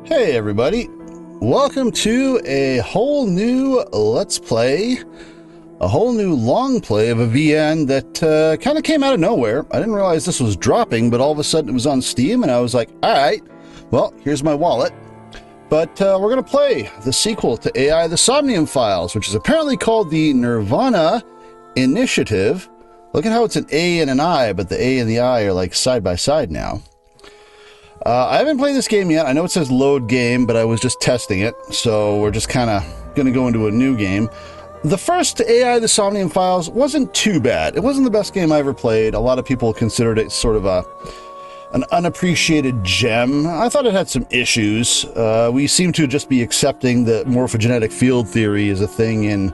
Hey everybody, welcome to a whole new Let's Play, a whole new long play of a VN that kind of came out of nowhere. I didn't realize this was dropping, but all of a sudden it was on Steam and I was like, alright, well, here's my wallet. But we're going to play the sequel to AI the Somnium Files, which is apparently called the Nirvana Initiative. Look at how it's an A and an I, but the A and the I are like side by side now. I haven't played this game yet. I know it says load game, but I was just testing it, so we're just kind of going to go into a new game. The first AI the Somnium Files wasn't too bad. It wasn't the best game I ever played. A lot of people considered it sort of an unappreciated gem. I thought it had some issues. We seem to just be accepting that morphogenetic field theory is a thing in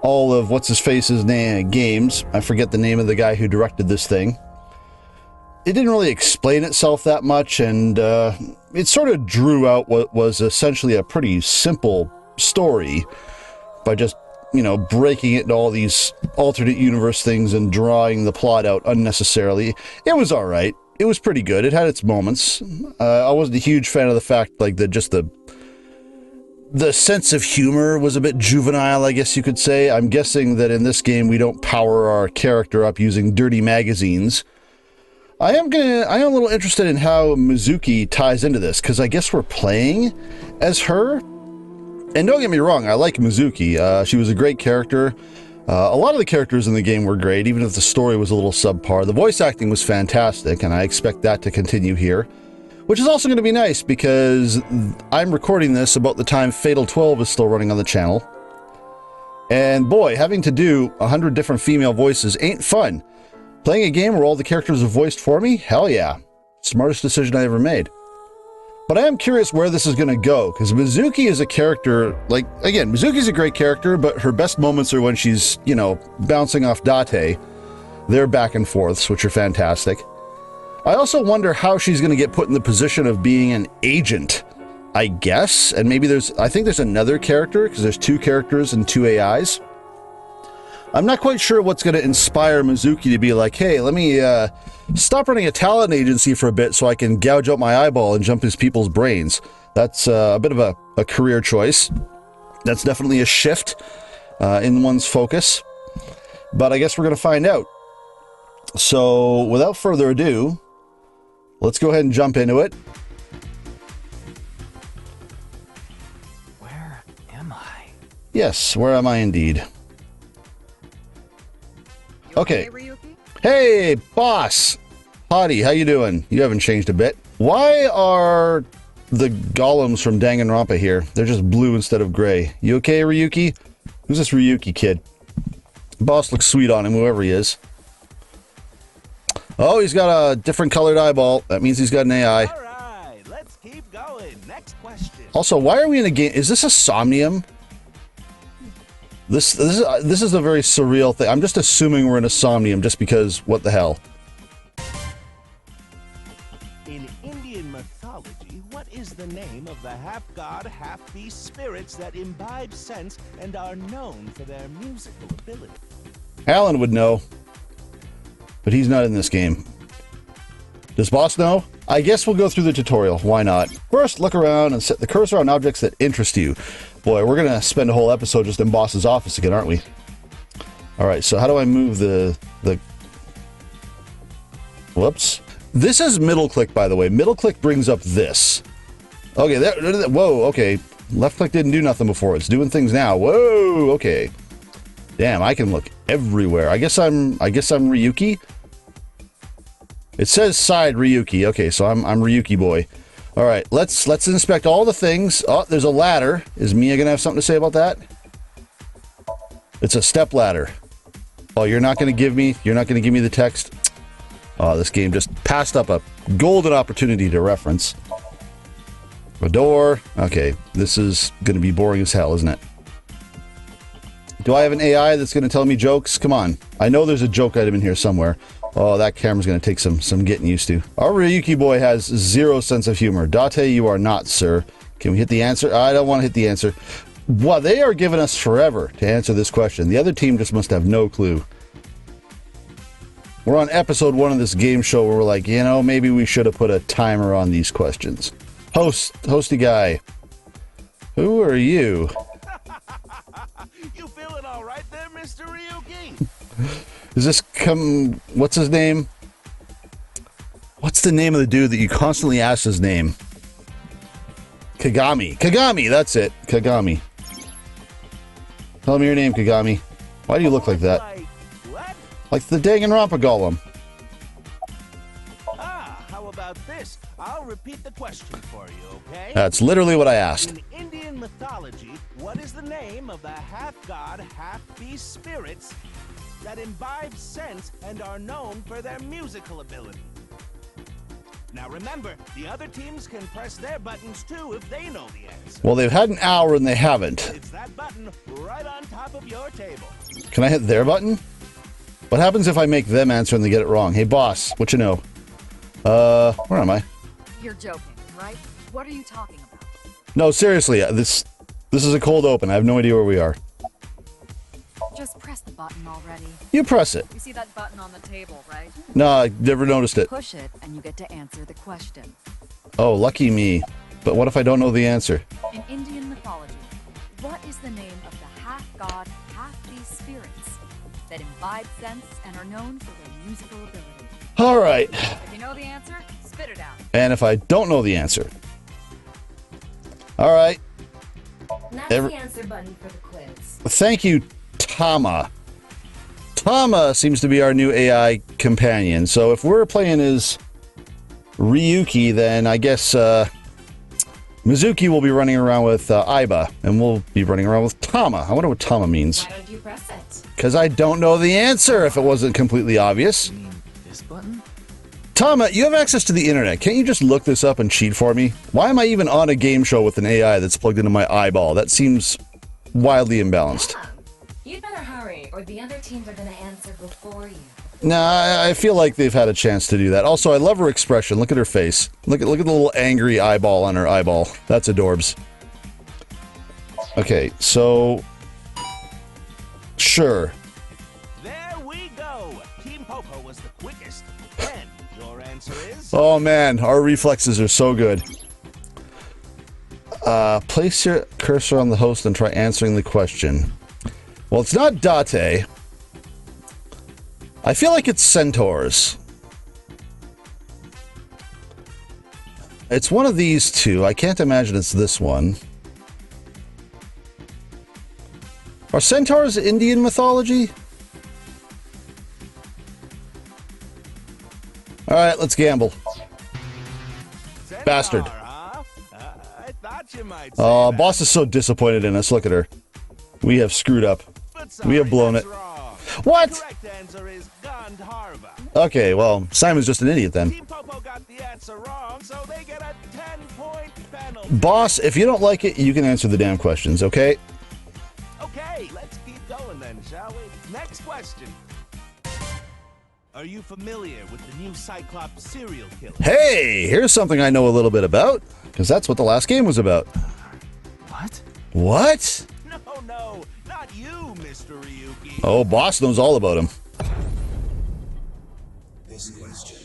all of what's-his-face's games. I forget the name of the guy who directed this thing. It didn't really explain itself that much, and it sort of drew out what was essentially a pretty simple story by just, you know, breaking it into all these alternate universe things and drawing the plot out unnecessarily. It was all right. It was pretty good. It had its moments. I wasn't a huge fan of the fact, like, that just the sense of humor was a bit juvenile, I guess you could say. I'm guessing that in this game we don't power our character up using dirty magazines. I am a little interested in how Mizuki ties into this, because I guess we're playing as her. And don't get me wrong, I like Mizuki. She was a great character. A lot of the characters in the game were great, even if the story was a little subpar. The voice acting was fantastic, and I expect that to continue here. Which is also going to be nice, because I'm recording this about the time Fatal 12 is still running on the channel. And boy, having to do 100 different female voices ain't fun. Playing a game where all the characters are voiced for me? Hell yeah. Smartest decision I ever made. But I am curious where this is going to go, because Mizuki is a character, like, again, Mizuki's a great character, but her best moments are when she's, you know, bouncing off Date. They're back and forths, which are fantastic. I also wonder how she's going to get put in the position of being an agent, I guess. And maybe I think there's another character, because there's two characters and two AIs. I'm not quite sure what's going to inspire Mizuki to be like, hey, let me stop running a talent agency for a bit so I can gouge out my eyeball and jump his people's brains. That's a bit of a career choice. That's definitely a shift in one's focus. But I guess we're going to find out. So without further ado, let's go ahead and jump into it. Where am I? Yes, where am I indeed? Okay. Hey, boss! Hottie, how you doing? You haven't changed a bit. Why are the golems from Danganronpa here? They're just blue instead of gray. You okay, Ryuki? Who's this Ryuki kid? Boss looks sweet on him, whoever he is. Oh, he's got a different colored eyeball. That means he's got an AI. All right, let's keep going. Next question. Also, why are we in a game? Is this a Somnium? This is a very surreal thing. I'm just assuming we're in a Somnium just because what the hell? In Indian mythology, what is the name of the half-god, half-beast spirits that imbibe sense and are known for their musical ability? Alan would know, but he's not in this game. Does boss know? I guess we'll go through the tutorial. Why not? First, look around and set the cursor on objects that interest you. Boy, we're going to spend a whole episode just in boss's office again, aren't we? All right, so how do I move the... Whoops. This is middle click, by the way. Middle click brings up this. Okay, whoa, okay. Left click didn't do nothing before. It's doing things now. Whoa, okay. Damn, I can look everywhere. I guess I'm Ryuki. It says side Ryuki. Okay, so I'm Ryuki boy. All right, let's inspect all the things. Oh, there's a ladder. Is Mia gonna have something to say about that? It's a step ladder. Oh, you're not gonna give me the text. Oh, this game just passed up a golden opportunity to reference. A door. Okay, this is gonna be boring as hell, isn't it? Do I have an AI that's gonna tell me jokes? Come on. I know there's a joke item in here somewhere. Oh, that camera's going to take some getting used to. Our Ryuki boy has zero sense of humor. Date, you are not, sir. Can we hit the answer? I don't want to hit the answer. Well, they are giving us forever to answer this question. The other team just must have no clue. We're on episode 1 of this game show where we're like, you know, maybe we should have put a timer on these questions. Hosty guy. Who are you? You feeling all right there, Mr. Ryuki? Is this what's his name? What's the name of the dude that you constantly ask his name? Kagami. Kagami, that's it. Kagami. Tell me your name, Kagami. Why do you look like that? What? Like the Danganronpa golem. How about this? I'll repeat the question for you, okay? That's literally what I asked. In Indian mythology, what is the name of the half-god, half-beast spirits that imbibe sense and are known for their musical ability? Now remember, the other teams can press their buttons too if they know the answer. Well, they've had an hour and they haven't. It's that button right on top of your table. Can I hit their button? What happens if I make them answer and they get it wrong? Hey, boss, what you know? Where am I? You're joking, right? What are you talking about? No, seriously, this is a cold open. I have no idea where we are. Just press the button already. You press it. You see that button on the table, right? No, I never noticed it. Push it, and you get to answer the question. Oh, lucky me. But what if I don't know the answer? In Indian mythology, what is the name of the half-god, half-beast spirits that imbibe sense and are known for their musical ability? All right. If you know the answer, spit it out. And if I don't know the answer? All right. That's the answer button for the quiz. Thank you, Tama. Tama seems to be our new AI companion. So if we're playing as Ryuki, then I guess Mizuki will be running around with Aiba, and we'll be running around with Tama. I wonder what Tama means. Why don't you press it? Because I don't know the answer if it wasn't completely obvious. You mean this button? Tama, you have access to the internet. Can't you just look this up and cheat for me? Why am I even on a game show with an AI that's plugged into my eyeball? That seems wildly imbalanced. You'd better hurry, or the other teams are going to answer before you. Nah, I feel like they've had a chance to do that. Also, I love her expression. Look at her face. Look at the little angry eyeball on her eyeball. That's adorbs. Okay, so... Sure. There we go. Team Popo was the quickest. And your answer is... Oh man, our reflexes are so good. Place your cursor on the host and try answering the question. Well, it's not Date. I feel like it's centaurs. It's one of these two. I can't imagine it's this one. Are centaurs Indian mythology? Alright, let's gamble. Centaur, Bastard. Huh? I thought you might say Oh, that. boss is so disappointed in us. Look at her. We have screwed up. But we have sorry, blown that's it. wrong. What? The correct answer is Gandharva. Okay, well, Simon's just an idiot then. Team Popo got the answer wrong, so they get a 10-point penalty. Boss, if you don't like it, you can answer the damn questions, okay? Okay, let's keep going then, shall we? Next question. Are you familiar with the new Cyclops serial killer? Hey, here's something I know a little bit about, because that's what the last game was about. What? What? No, not you, Mr. Ryuki. Oh, boss knows all about him. This question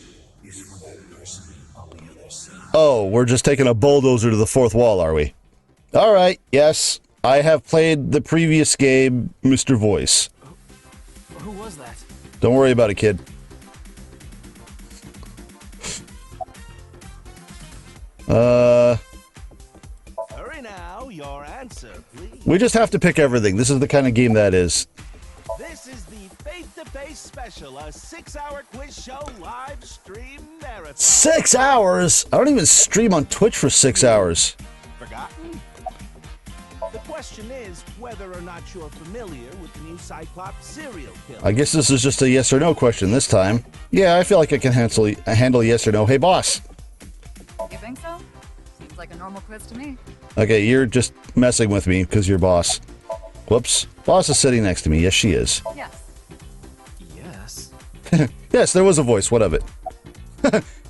is for that person on the other side. Oh, we're just taking a bulldozer to the fourth wall, are we? All right, yes. I have played the previous game, Mr. Voice. Who was that? Don't worry about it, kid. Hurry now, your answer, please. We just have to pick everything. This is the kind of game that is. This is the Face-to-Face Special, a 6-hour quiz show live stream marathon. 6 hours? I don't even stream on Twitch for 6 hours. Forgotten? The question is whether or not you're familiar with the new Cyclops serial killer. I guess this is just a yes or no question this time. Yeah, I feel like I can handle yes or no. Hey, boss. You think so? Seems like a normal quiz to me. Okay, you're just messing with me because you're boss. Whoops. Boss is sitting next to me. Yes, she is. Yes. Yes. Yes, there was a voice. What of it?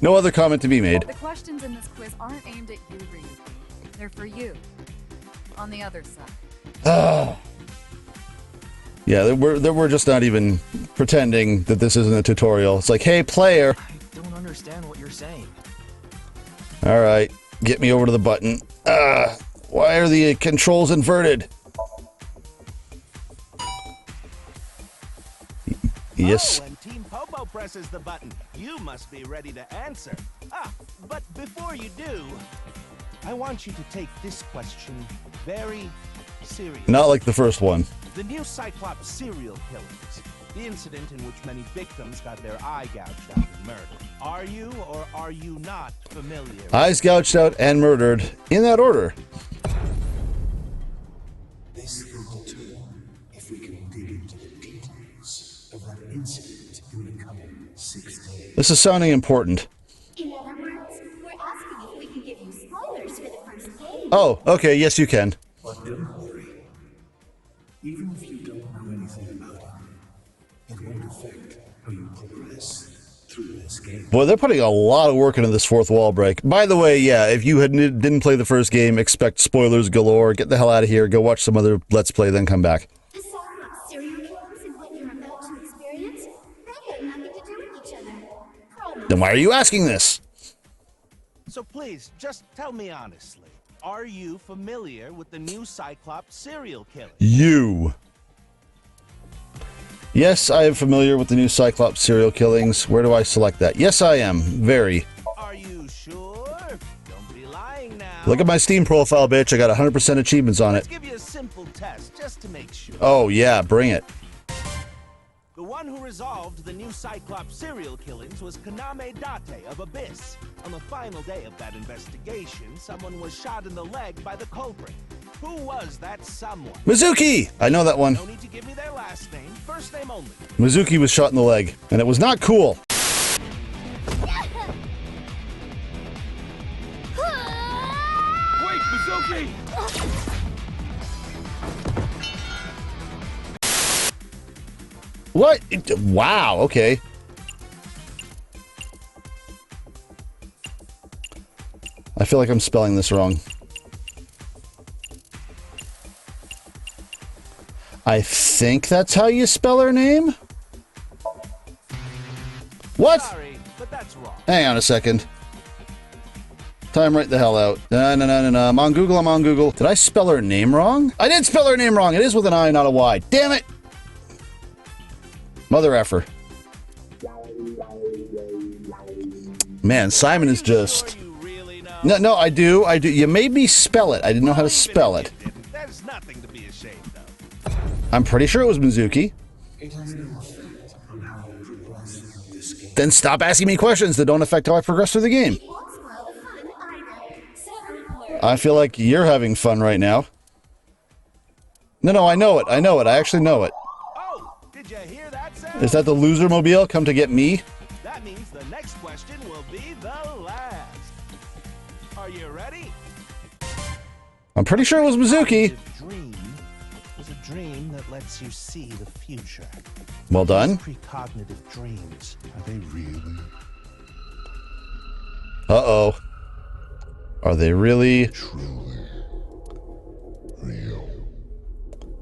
No other comment to be made. The questions in this quiz aren't aimed at you, Ryuki. They're for you. On the other side. Yeah, we're just not even pretending that this isn't a tutorial. It's like, hey, player. I don't understand what you're saying. All right. Get me over to the button. Why are the controls inverted? Yes. Oh, when Team Popo presses the button, you must be ready to answer. But before you do, I want you to take this question very seriously. Not like the first one. The new Cyclops serial killings. The incident in which many victims got their eye gouged out and murdered. Are you or are you not familiar? Eyes gouged out and murdered. In that order. This will determine if we can dig into the details of that incident in the coming 6 days. This is sounding important. In other words, we're asking if we can give you spoilers for the first game. Oh, okay. Yes, you can. But don't worry. Even if you don't know anything about it, it won't affect how you progress through this game. Boy, they're putting a lot of work into this fourth wall break. By the way, yeah, if you didn't play the first game, expect spoilers galore. Get the hell out of here. Go watch some other Let's Play, then come back. The Cyclops serial killers and what you're about to experience, they have nothing to do with each other. Promise. Then why are you asking this? So please, just tell me honestly. Are you familiar with the new Cyclops serial killer? You. Yes, I am familiar with the new Cyclops serial killings. Where do I select that? Yes, I am. Very. Are you sure? Don't be lying now. Look at my Steam profile, bitch. I got 100% achievements on Let's it. give you a simple test just to make sure. Oh, yeah, bring it. The one who resolved the new Cyclops serial killings was Kaname Date of Abyss. On the final day of that investigation, someone was shot in the leg by the culprit. Who was that someone? Mizuki! I know that one. No need to give me their last name, first name only. Mizuki was shot in the leg, and it was not cool. Wait, Mizuki! What? Wow, okay. I feel like I'm spelling this wrong. I think that's how you spell her name? What? Sorry, but that's wrong. Hang on a second. Time right the hell out. No. I'm on Google. Did I spell her name wrong? I did spell her name wrong. It is with an I, not a Y. Damn it! Mother effer. Man, Psy'Min is just... Sure you really know? No, I do. You made me spell it. I didn't know how to spell it. There's nothing to be ashamed of. I'm pretty sure it was Mizuki. It has no effect on how you progress through this game. Then stop asking me questions that don't affect how I progress through the game. It won't spoil the fun either. So, I feel like you're having fun right now. No, I know it. I actually know it. Oh, did you hear that sound? Is that the loser mobile come to get me? That means the next question will be the last. Are you ready? I'm pretty sure it was Mizuki. Dream is a dream that lets you see the future. Well done. Precognitive dreams. Are they really? Uh-oh. Are they really?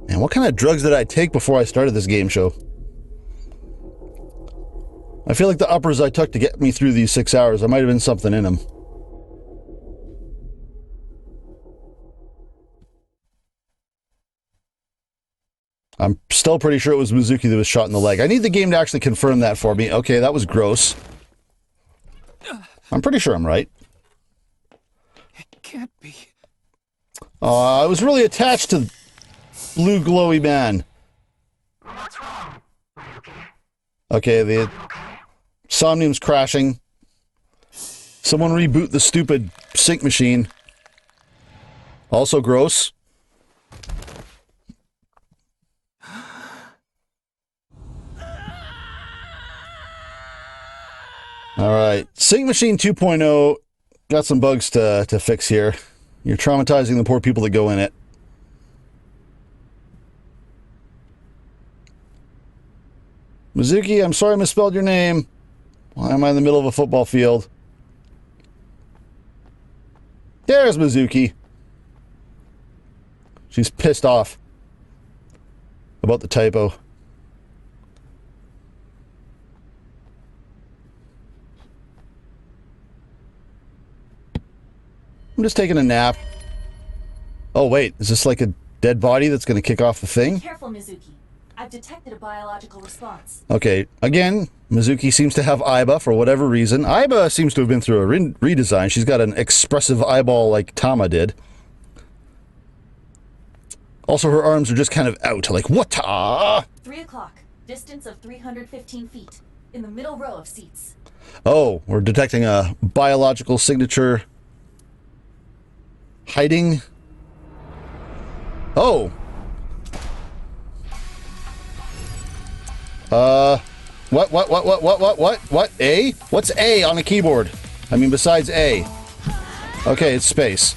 Man, what kind of drugs did I take before I started this game show? I feel like the uppers I took to get me through these 6 hours, there might have been something in them. I'm still pretty sure it was Mizuki that was shot in the leg. I need the game to actually confirm that for me. Okay, that was gross. I'm pretty sure I'm right. It can't be. I was really attached to Blue Glowy Man. Okay, the Somnium's crashing. Someone reboot the stupid sync machine. Also gross. Alright, Sync Machine 2.0 got some bugs to fix here. You're traumatizing the poor people that go in it. Mizuki, I'm sorry I misspelled your name. Why am I in the middle of a football field? There's Mizuki. She's pissed off about the typo. I'm just taking a nap. Oh, wait. Is this like a dead body that's going to kick off the thing? Careful, Mizuki. I've detected a biological response. Okay. Again, Mizuki seems to have Aiba for whatever reason. Aiba seems to have been through a redesign. She's got an expressive eyeball like Tama did. Also, her arms are just kind of out. Like, what? 3 o'clock. Distance of 315 feet. In the middle row of seats. Oh, we're detecting a biological signature. Hiding. Oh. What? A? What's A on a keyboard? I mean, besides A. Okay, it's space.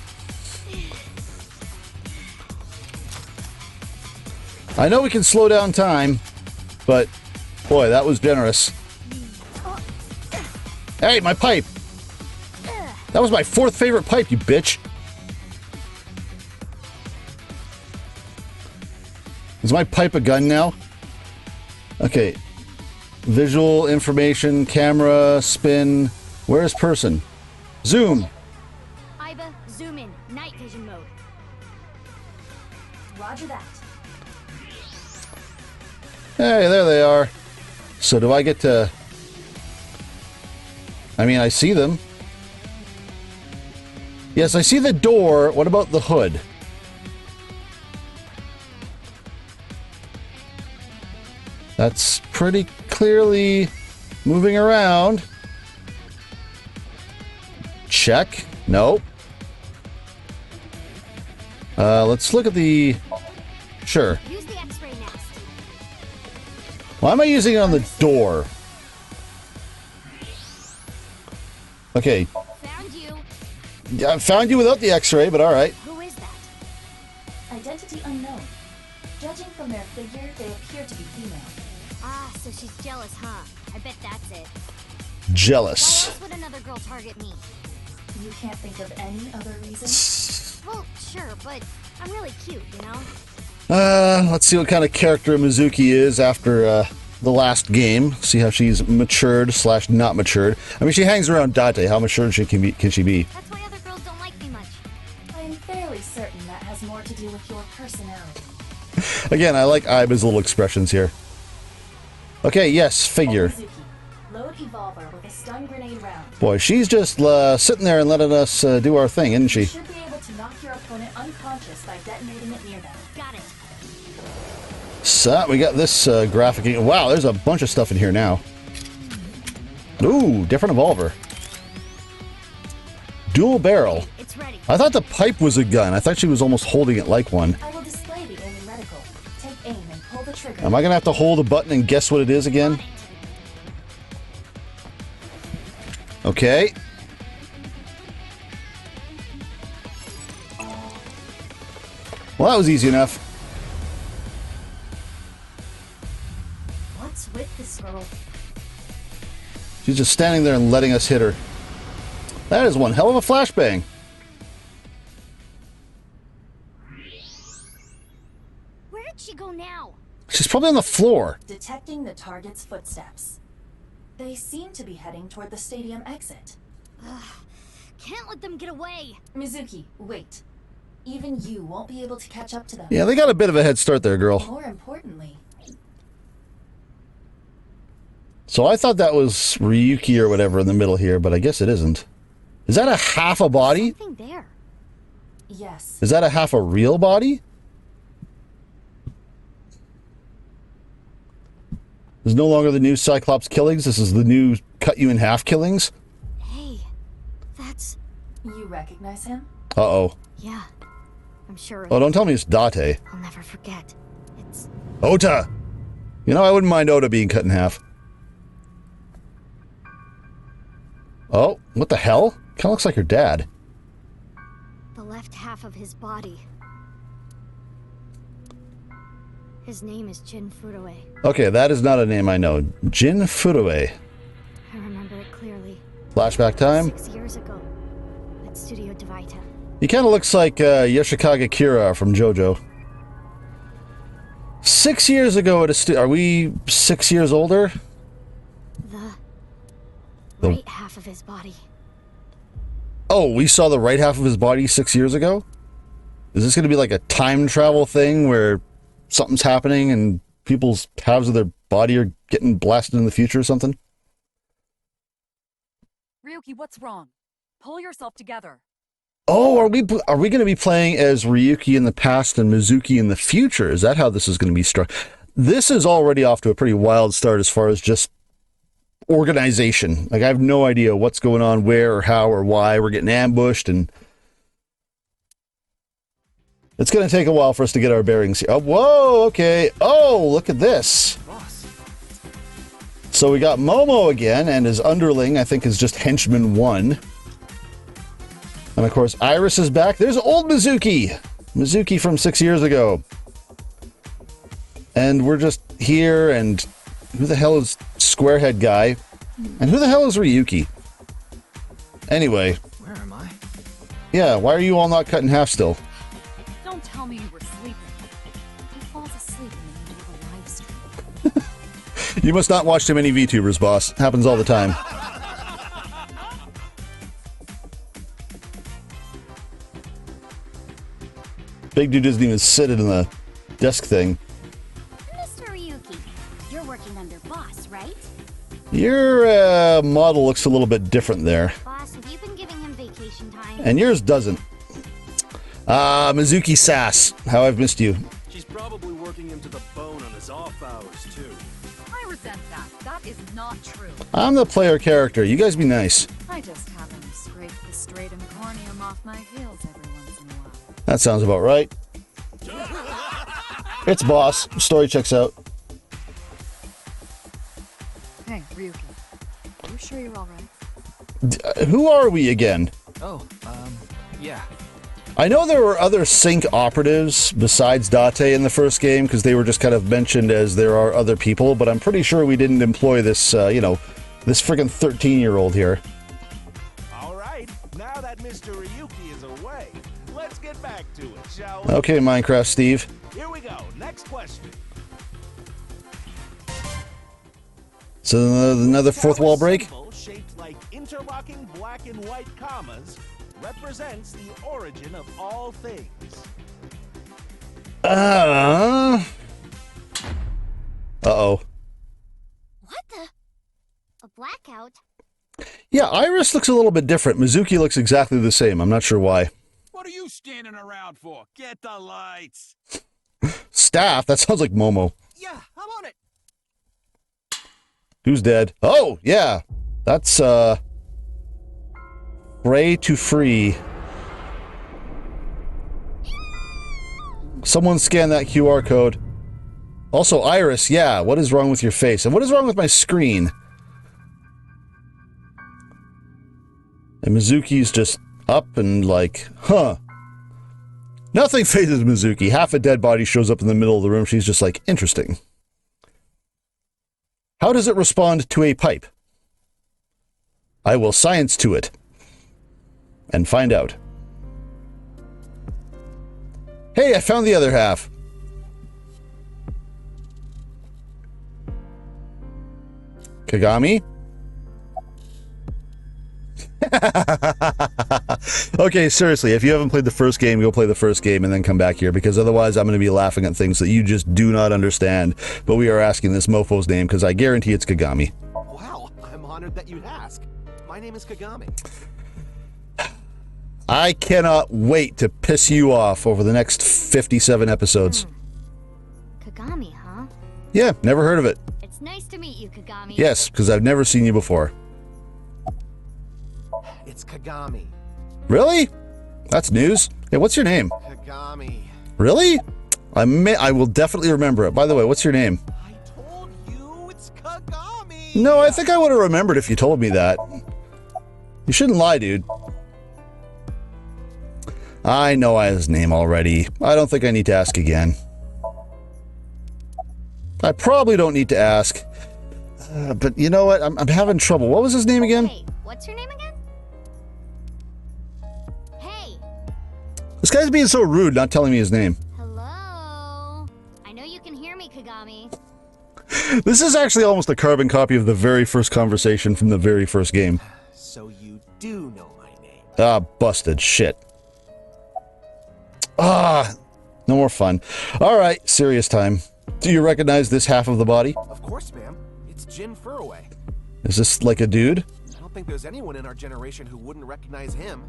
I know we can slow down time, but boy, that was generous. Hey, my pipe! That was my 4th favorite pipe, you bitch! Is my pipe a gun now? Okay. Visual, information, camera, spin. Where's person? Zoom! Aiba, zoom in. Night vision mode. Roger that. Hey, there they are. So do I get to... I mean, I see them. Yes, I see the door. What about the hood? That's pretty clearly moving around. Check. Nope. Let's look at the... Sure. Use the X-ray next. Why am I using it on the door? Okay. Found you. Yeah, I found you without the X-ray, but alright. Who is that? Identity unknown. Judging from their figure, they appear to be female. Ah, so she's jealous, huh? I bet that's it. Jealous. Why else would another girl target me? You can't think of any other reason? Well, sure, but I'm really cute, you know? Let's see what kind of character Mizuki is after, the last game. See how she's matured / not matured. I mean, she hangs around Date. How matured can she be? That's why other girls don't like me much. I'm fairly certain that has more to do with your personality. Again, I like Aiba's little expressions here. Okay, yes, figure. Mizuki, load Evolver with a stun grenade round. Boy, she's just sitting there and letting us do our thing, isn't she? You should be able to knock your opponent unconscious by detonating it near them. Got it. So, we got this graphic. Wow, there's a bunch of stuff in here now. Ooh, different evolver. Dual barrel. It's ready. I thought the pipe was a gun. I thought she was almost holding it like one. I will display the aiming reticle. Take aim and pull the trigger. Am I gonna have to hold a button and guess what it is again? Okay. Well, that was easy enough. What's with this girl? She's just standing there and letting us hit her. That is one hell of a flashbang. Where did she go now? She's probably on the floor. Detecting the target's footsteps. They seem to be heading toward the stadium exit. Can't let them get away. Mizuki, wait. Even you won't be able to catch up to them. Yeah, they got a bit of a head start there, girl. More importantly, So I thought that was Ryuki or whatever in the middle here, but I guess it isn't. Is that a half a body? Something there. yes. Is that a half a real body? This is no longer the new Cyclops killings. This is the new cut you in half killings. Hey, that's... You recognize him? Uh-oh. Yeah, I'm sure. Oh, don't tell me it's Date. I'll never forget. It's... Ota! You know, I wouldn't mind Ota being cut in half. Oh, what the hell? Kinda looks like her dad. the left half of his body. His name is Jin Furue. Okay, that is not a name I know. Jin Furue. I remember it clearly. Flashback time. 6 years ago, at Studio Devita. He kind of looks like Yoshikage Kira from JoJo. 6 years ago at a are we 6 years older? The The- right half of his body. Oh, we saw the right half of his body 6 years ago? Is this going to be like a time travel thing where something's happening and people's halves of their body are getting blasted in the future or something? Ryuki, what's wrong? Pull yourself together. Oh, are we going to be playing as Ryuki in the past and Mizuki in the future? Is that how this is going to be struck? This is already off to a pretty wild start as far as just organization. Like, I have no idea what's going on, where or how or why. We're getting ambushed, and it's going to take a while for us to get our bearings here. Oh, whoa, okay. Oh, look at this. So we got Momo again, and his underling, I think, is just Henchman 1. And, of course, Iris is back. There's old Mizuki. Mizuki from 6 years ago. And we're just here, and who the hell is Squarehead Guy? And who the hell is Ryuki? Anyway. Where am I? Yeah, why are you all not cut in half still? Don't tell me you were sleeping. He falls asleep in the middle of a live stream. You must not watch too many VTubers, boss. Happens all the time. Big dude doesn't even sit in the desk thing. Mr. Ryuki, you're working under boss, right? Your model looks a little bit different there. Boss, have you been giving him vacation time? And yours doesn't. Mizuki Sass. How I've missed you. She's probably working him to the bone on his off hours, too. I resent that. That is not true. I'm the player character. You guys be nice. I just happen to scrape the stratum corneum off my heels every once in a while. That sounds about right. It's boss. Story checks out. Hey, Ryuki. You sure you're alright? Who are we again? Oh, yeah. I know there were other sync operatives besides Date in the first game, because they were just kind of mentioned as there are other people, but I'm pretty sure we didn't employ this, this friggin' 13-year-old here. All right, now that Mr. Ryuki is away, let's get back to it, shall we? Okay, Minecraft Steve. Here we go. Next question. So another fourth wall break? Symbol shaped like interlocking black and white commas represents the origin of all things. Uh-oh. What the? A blackout? Yeah, Iris looks a little bit different. Mizuki looks exactly the same. I'm not sure why. What are you standing around for? Get the lights. Staff? That sounds like Momo. Yeah, I'm on it. Who's dead? Oh, yeah. That's, Pray to free. Someone scan that QR code. Also, Iris, yeah, what is wrong with your face? And what is wrong with my screen? And Mizuki's just up and like, huh. Nothing phases Mizuki. Half a dead body shows up in the middle of the room. She's just like, interesting. How does it respond to a pipe? I will science to it. And find out. Hey, I found the other half. Kagami? Okay, seriously, if you haven't played the first game, go play the first game and then come back here, because otherwise I'm going to be laughing at things that you just do not understand. But we are asking this mofo's name because I guarantee it's Kagami. Wow, I'm honored that you'd ask. My name is Kagami. I cannot wait to piss you off over the next 57 episodes. Kagami, huh? Yeah, never heard of it. It's nice to meet you, Kagami. Yes, because I've never seen you before. It's Kagami. Really? That's news. Hey, what's your name? Kagami. Really? I will definitely remember it. By the way, what's your name? I told you it's Kagami. No, I think I would have remembered if you told me that. You shouldn't lie, dude. I know his name already. I don't think I need to ask again. I probably don't need to ask. But you know what? I'm having trouble. What was his name again? Hey, what's your name again? Hey, This guy's being so rude, not telling me his name. hello. I know you can hear me, Kagami. This is actually almost a carbon copy of the very first conversation from the very first game. So you do know my name. Ah, busted. Shit. Ah, no more fun. All right, serious time. Do you recognize this half of the body? Of course, ma'am. It's Jin Furaway. Is this like a dude? I don't think there's anyone in our generation who wouldn't recognize him.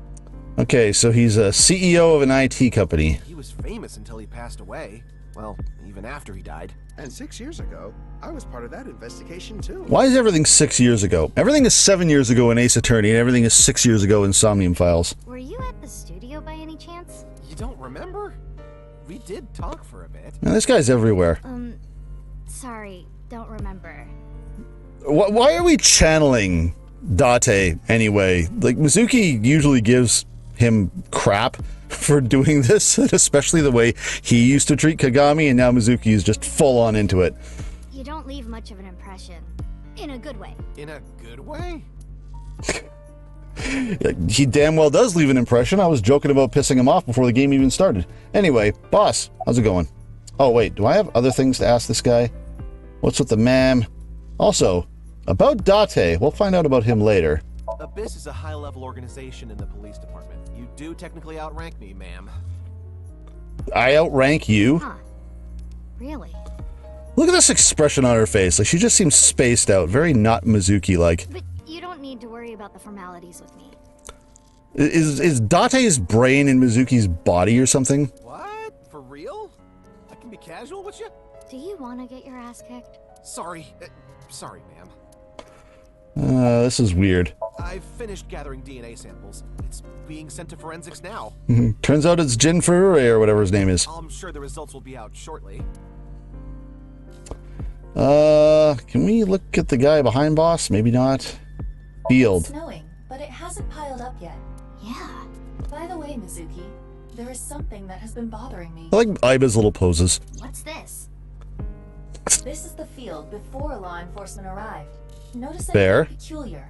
Okay, so he's a CEO of an IT company. He was famous until he passed away. Well, even after he died. And 6 years ago, I was part of that investigation too. Why is everything 6 years ago? Everything is 7 years ago in Ace Attorney, and everything is 6 years ago in Somnium Files. Were you at the studio by any chance? You don't remember? We did talk for a bit. Man, this guy's everywhere. Sorry, don't remember. Why are we channeling Date anyway? Like, Mizuki usually gives him crap for doing this, especially the way he used to treat Kagami, and now Mizuki is just full on into it. You don't leave much of an impression. In a good way. In a good way? He damn well does leave an impression. I was joking about pissing him off before the game even started. Anyway, boss, how's it going? Oh wait, do I have other things to ask this guy? What's with the ma'am? Also, about Date, we'll find out about him later. Abyss is a high-level organization in the police department. You do technically outrank me, ma'am. I outrank you? Huh. Really? Look at this expression on her face. Like, she just seems spaced out. Very not Mizuki-like. But you don't need to worry about the formalities with me. Is Date's brain in Mizuki's body or something? What? For real? I can be casual with you? Do you want to get your ass kicked? Sorry. Sorry, ma'am. This is weird. I've finished gathering DNA samples. It's being sent to forensics now. Turns out it's Jin Furure or whatever his name is. I'm sure the results will be out shortly. Can we look at the guy behind boss? Maybe not. Field. It's snowing, but it hasn't piled up yet. Yeah. By the way, Mizuki, there is something that has been bothering me. I like Aiba's little poses. What's this? This is the field before law enforcement arrived. Notice Fair. anything peculiar?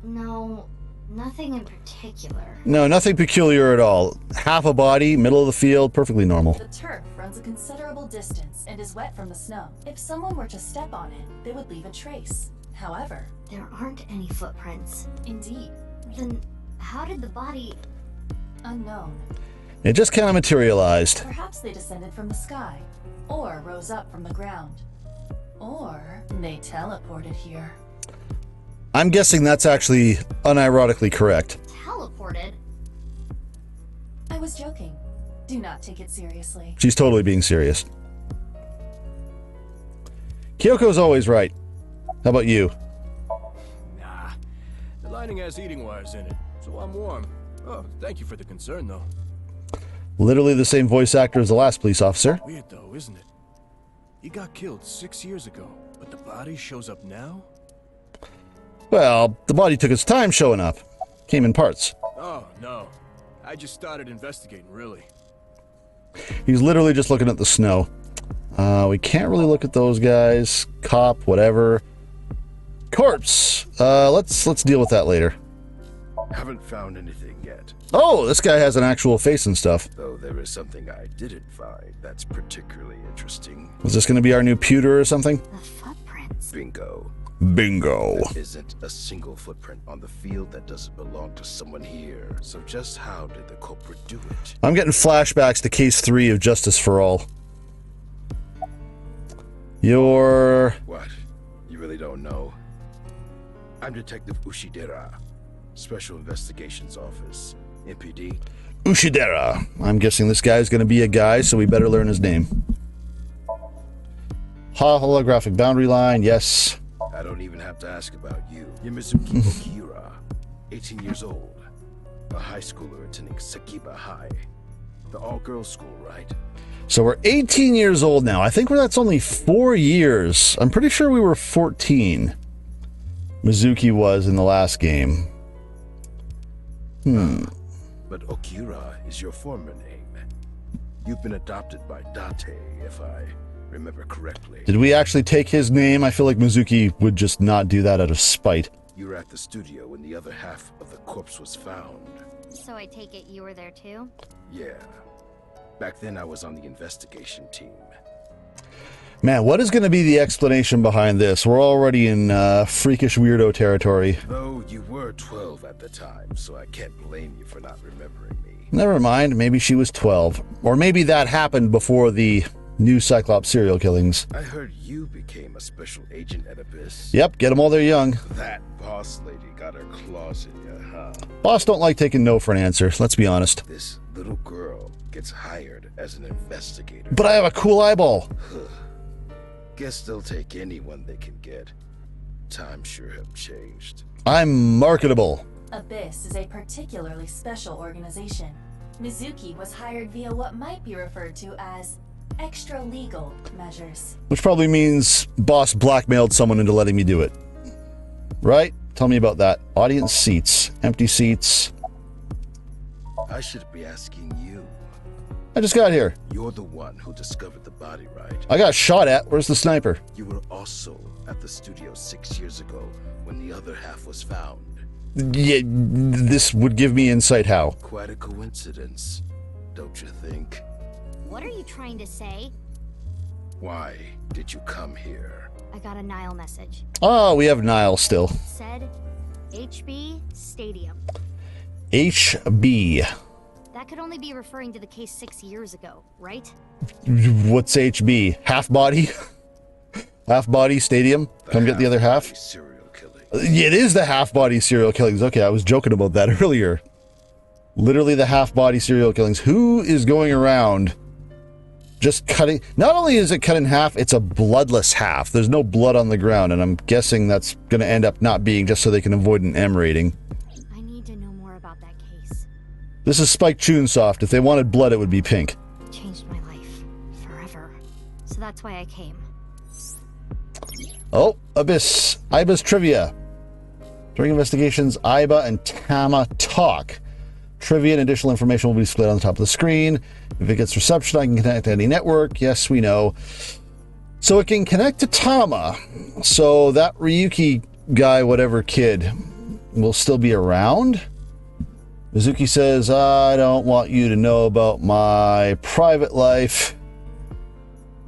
No, nothing in particular. No, nothing peculiar at all. Half a body, middle of the field, perfectly normal. The turf runs a considerable distance and is wet from the snow. If someone were to step on it, they would leave a trace. However, There aren't any footprints. indeed, Then how did the body... unknown. It just kind of materialized. Perhaps they descended from the sky, or rose up from the ground, or they teleported here. I'm guessing that's actually unironically correct. teleported? I was joking. Do not take it seriously. She's totally being serious. Kyoko's always right. How about you? Nah. The lining has heating wires in it, so I'm warm. Oh, thank you for the concern, though. Literally the same voice actor as the last police officer. Weird, though, isn't it? He got killed 6 years ago, but the body shows up now? Well, the body took its time showing up. Came in parts. Oh, no. I just started investigating, really. He's literally just looking at the snow. We can't really look at those guys. Cop, whatever. Corpse. Let's deal with that later. Haven't found anything yet. Oh, this guy has an actual face and stuff. Though there is something I didn't find that's particularly interesting. Is this going to be our new pewter or something? The footprints. Bingo. Bingo. There isn't a single footprint on the field that doesn't belong to someone here. So just how did the culprit do it? I'm getting flashbacks to Case 3 of Justice for All. You're... What? You really don't know? I'm Detective Ushidera, Special Investigations Office, MPD. Ushidera. I'm guessing this guy's going to be a guy, so we better learn his name. Holographic boundary line, yes. I don't even have to ask about you. Yamizuki Okira, 18 years old, a high schooler attending Sakiba High, the all-girls school, right? So we're 18 years old now. I think that's only 4 years. I'm pretty sure we were 14. Mizuki was in the last game. But Okira is your former name. You've been adopted by Date, if I remember correctly. Did we actually take his name? I feel like Mizuki would just not do that out of spite. You were at the studio when the other half of the corpse was found. So I take it you were there too? Yeah. Back then I was on the investigation team. Man, what is going to be the explanation behind this? We're already in freakish weirdo territory. Though you were 12 at the time, so I can't blame you for not remembering me. Never mind, maybe she was 12. Or maybe that happened before the new Cyclops serial killings. I heard you became a special agent at Abyss. Yep, get them while they're young. That boss lady got her claws in you, huh? Boss don't like taking no for an answer, let's be honest. This little girl gets hired as an investigator. But I have a cool eyeball. Guess they'll take anyone they can get. Times sure have changed. I'm marketable. Abyss is a particularly special organization. Mizuki was hired via what might be referred to as extra-legal measures. Which probably means boss blackmailed someone into letting me do it. Right? Tell me about that. Audience seats. Empty seats. I should be asking you. I just got here. You're the one who discovered the body, right? I got shot at. Where's the sniper? You were also at the studio 6 years ago when the other half was found. Yeah, this would give me insight how. Quite a coincidence, don't you think? What are you trying to say? Why did you come here? I got a Nile message. Oh, we have Nile still. It said HB Stadium. HB. That could only be referring to the case 6 years ago, right? What's HB? Half body? Half body stadium? Come get the other half? Serial killing. It is the half body serial killings. Okay, I was joking about that earlier. Literally the half body serial killings. Who is going around just cutting? Not only is it cut in half, it's a bloodless half. There's no blood on the ground, and I'm guessing that's going to end up not being just so they can avoid an M rating. I need to know more about that case. This is Spike Chunsoft. If they wanted blood, it would be pink. It changed my life. Forever. So that's why I came. Oh, Abyss. Iba's trivia. During investigations, Iba and Tama talk. Trivia and additional information will be displayed on the top of the screen. If it gets reception, I can connect to any network. Yes, we know. So it can connect to Tama. So that Ryuki guy, whatever kid, will still be around. Mizuki says, I don't want you to know about my private life.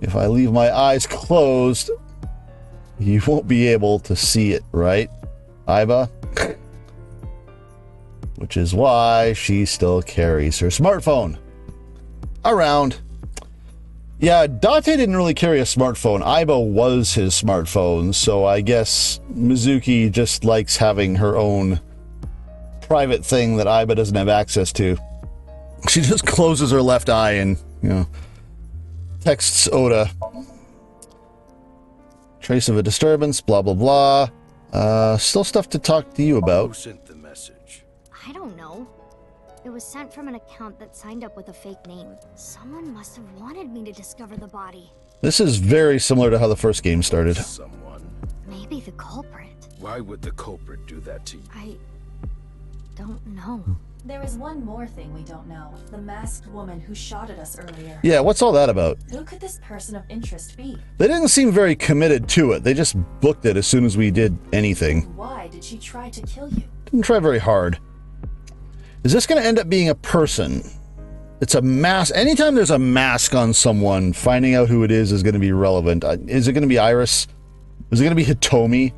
If I leave my eyes closed, you won't be able to see it, right, Iba? Which is why she still carries her smartphone around. Yeah, Date didn't really carry a smartphone. Iba was his smartphone, so I guess Mizuki just likes having her own private thing that Iba doesn't have access to. She just closes her left eye and, you know, texts Oda. Trace of a disturbance, blah, blah, blah. Still stuff to talk to you about. Who sent the message? I don't know. It was sent from an account that signed up with a fake name. Someone must have wanted me to discover the body. This is very similar to how the first game started. Someone. Maybe the culprit. Why would the culprit do that to you? I don't know. There is one more thing we don't know. The masked woman who shot at us earlier. Yeah, what's all that about? Who could this person of interest be? They didn't seem very committed to it. They just booked it as soon as we did anything. Why did she try to kill you? Didn't try very hard. Is this going to end up being a person? It's a mask. Anytime there's a mask on someone, finding out who it is going to be relevant. Is it going to be Iris? Is it going to be Hitomi?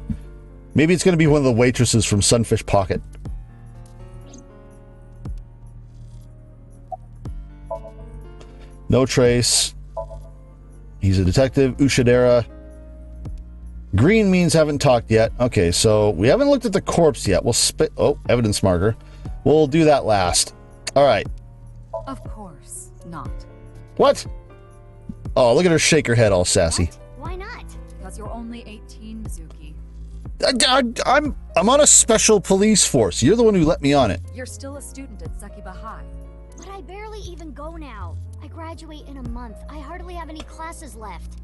Maybe it's going to be one of the waitresses from Sunfish Pocket. No trace. He's a detective. Ushidera. Green means haven't talked yet. Okay, so we haven't looked at the corpse yet. We'll spit. Oh, evidence marker. We'll do that last. All right. Of course not. What? Oh, look at her shake her head all sassy. Why not? Because you're only 18, Mizuki. I'm on a special police force. You're the one who let me on it. You're still a student at Sekiba High. But I barely even go now. I graduate in a month. I hardly have any classes left.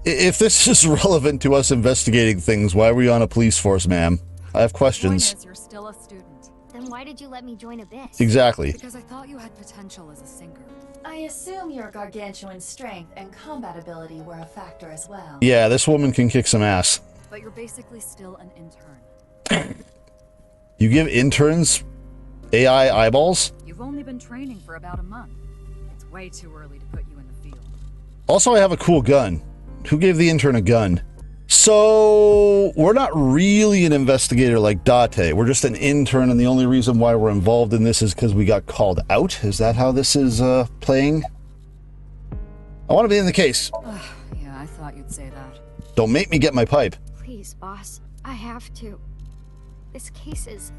If this is relevant to us investigating things, why are we on a police force, ma'am? I have questions. Point is, you're still a student. Then why did you let me join Abyss? Exactly. Because I thought you had potential as a singer. I assume your gargantuan strength and combat ability were a factor as well. Yeah, this woman can kick some ass. But you're basically still an intern. You give interns AI eyeballs? You've only been training for about a month. It's way too early to put you in the field. Also, I have a cool gun. Who gave the intern a gun? So, we're not really an investigator like Date. We're just an intern, and the only reason why we're involved in this is because we got called out. Is that how this is playing? I want to be in the case. Yeah, I thought you'd say that. Don't make me get my pipe. Please, boss. I have to. This case is...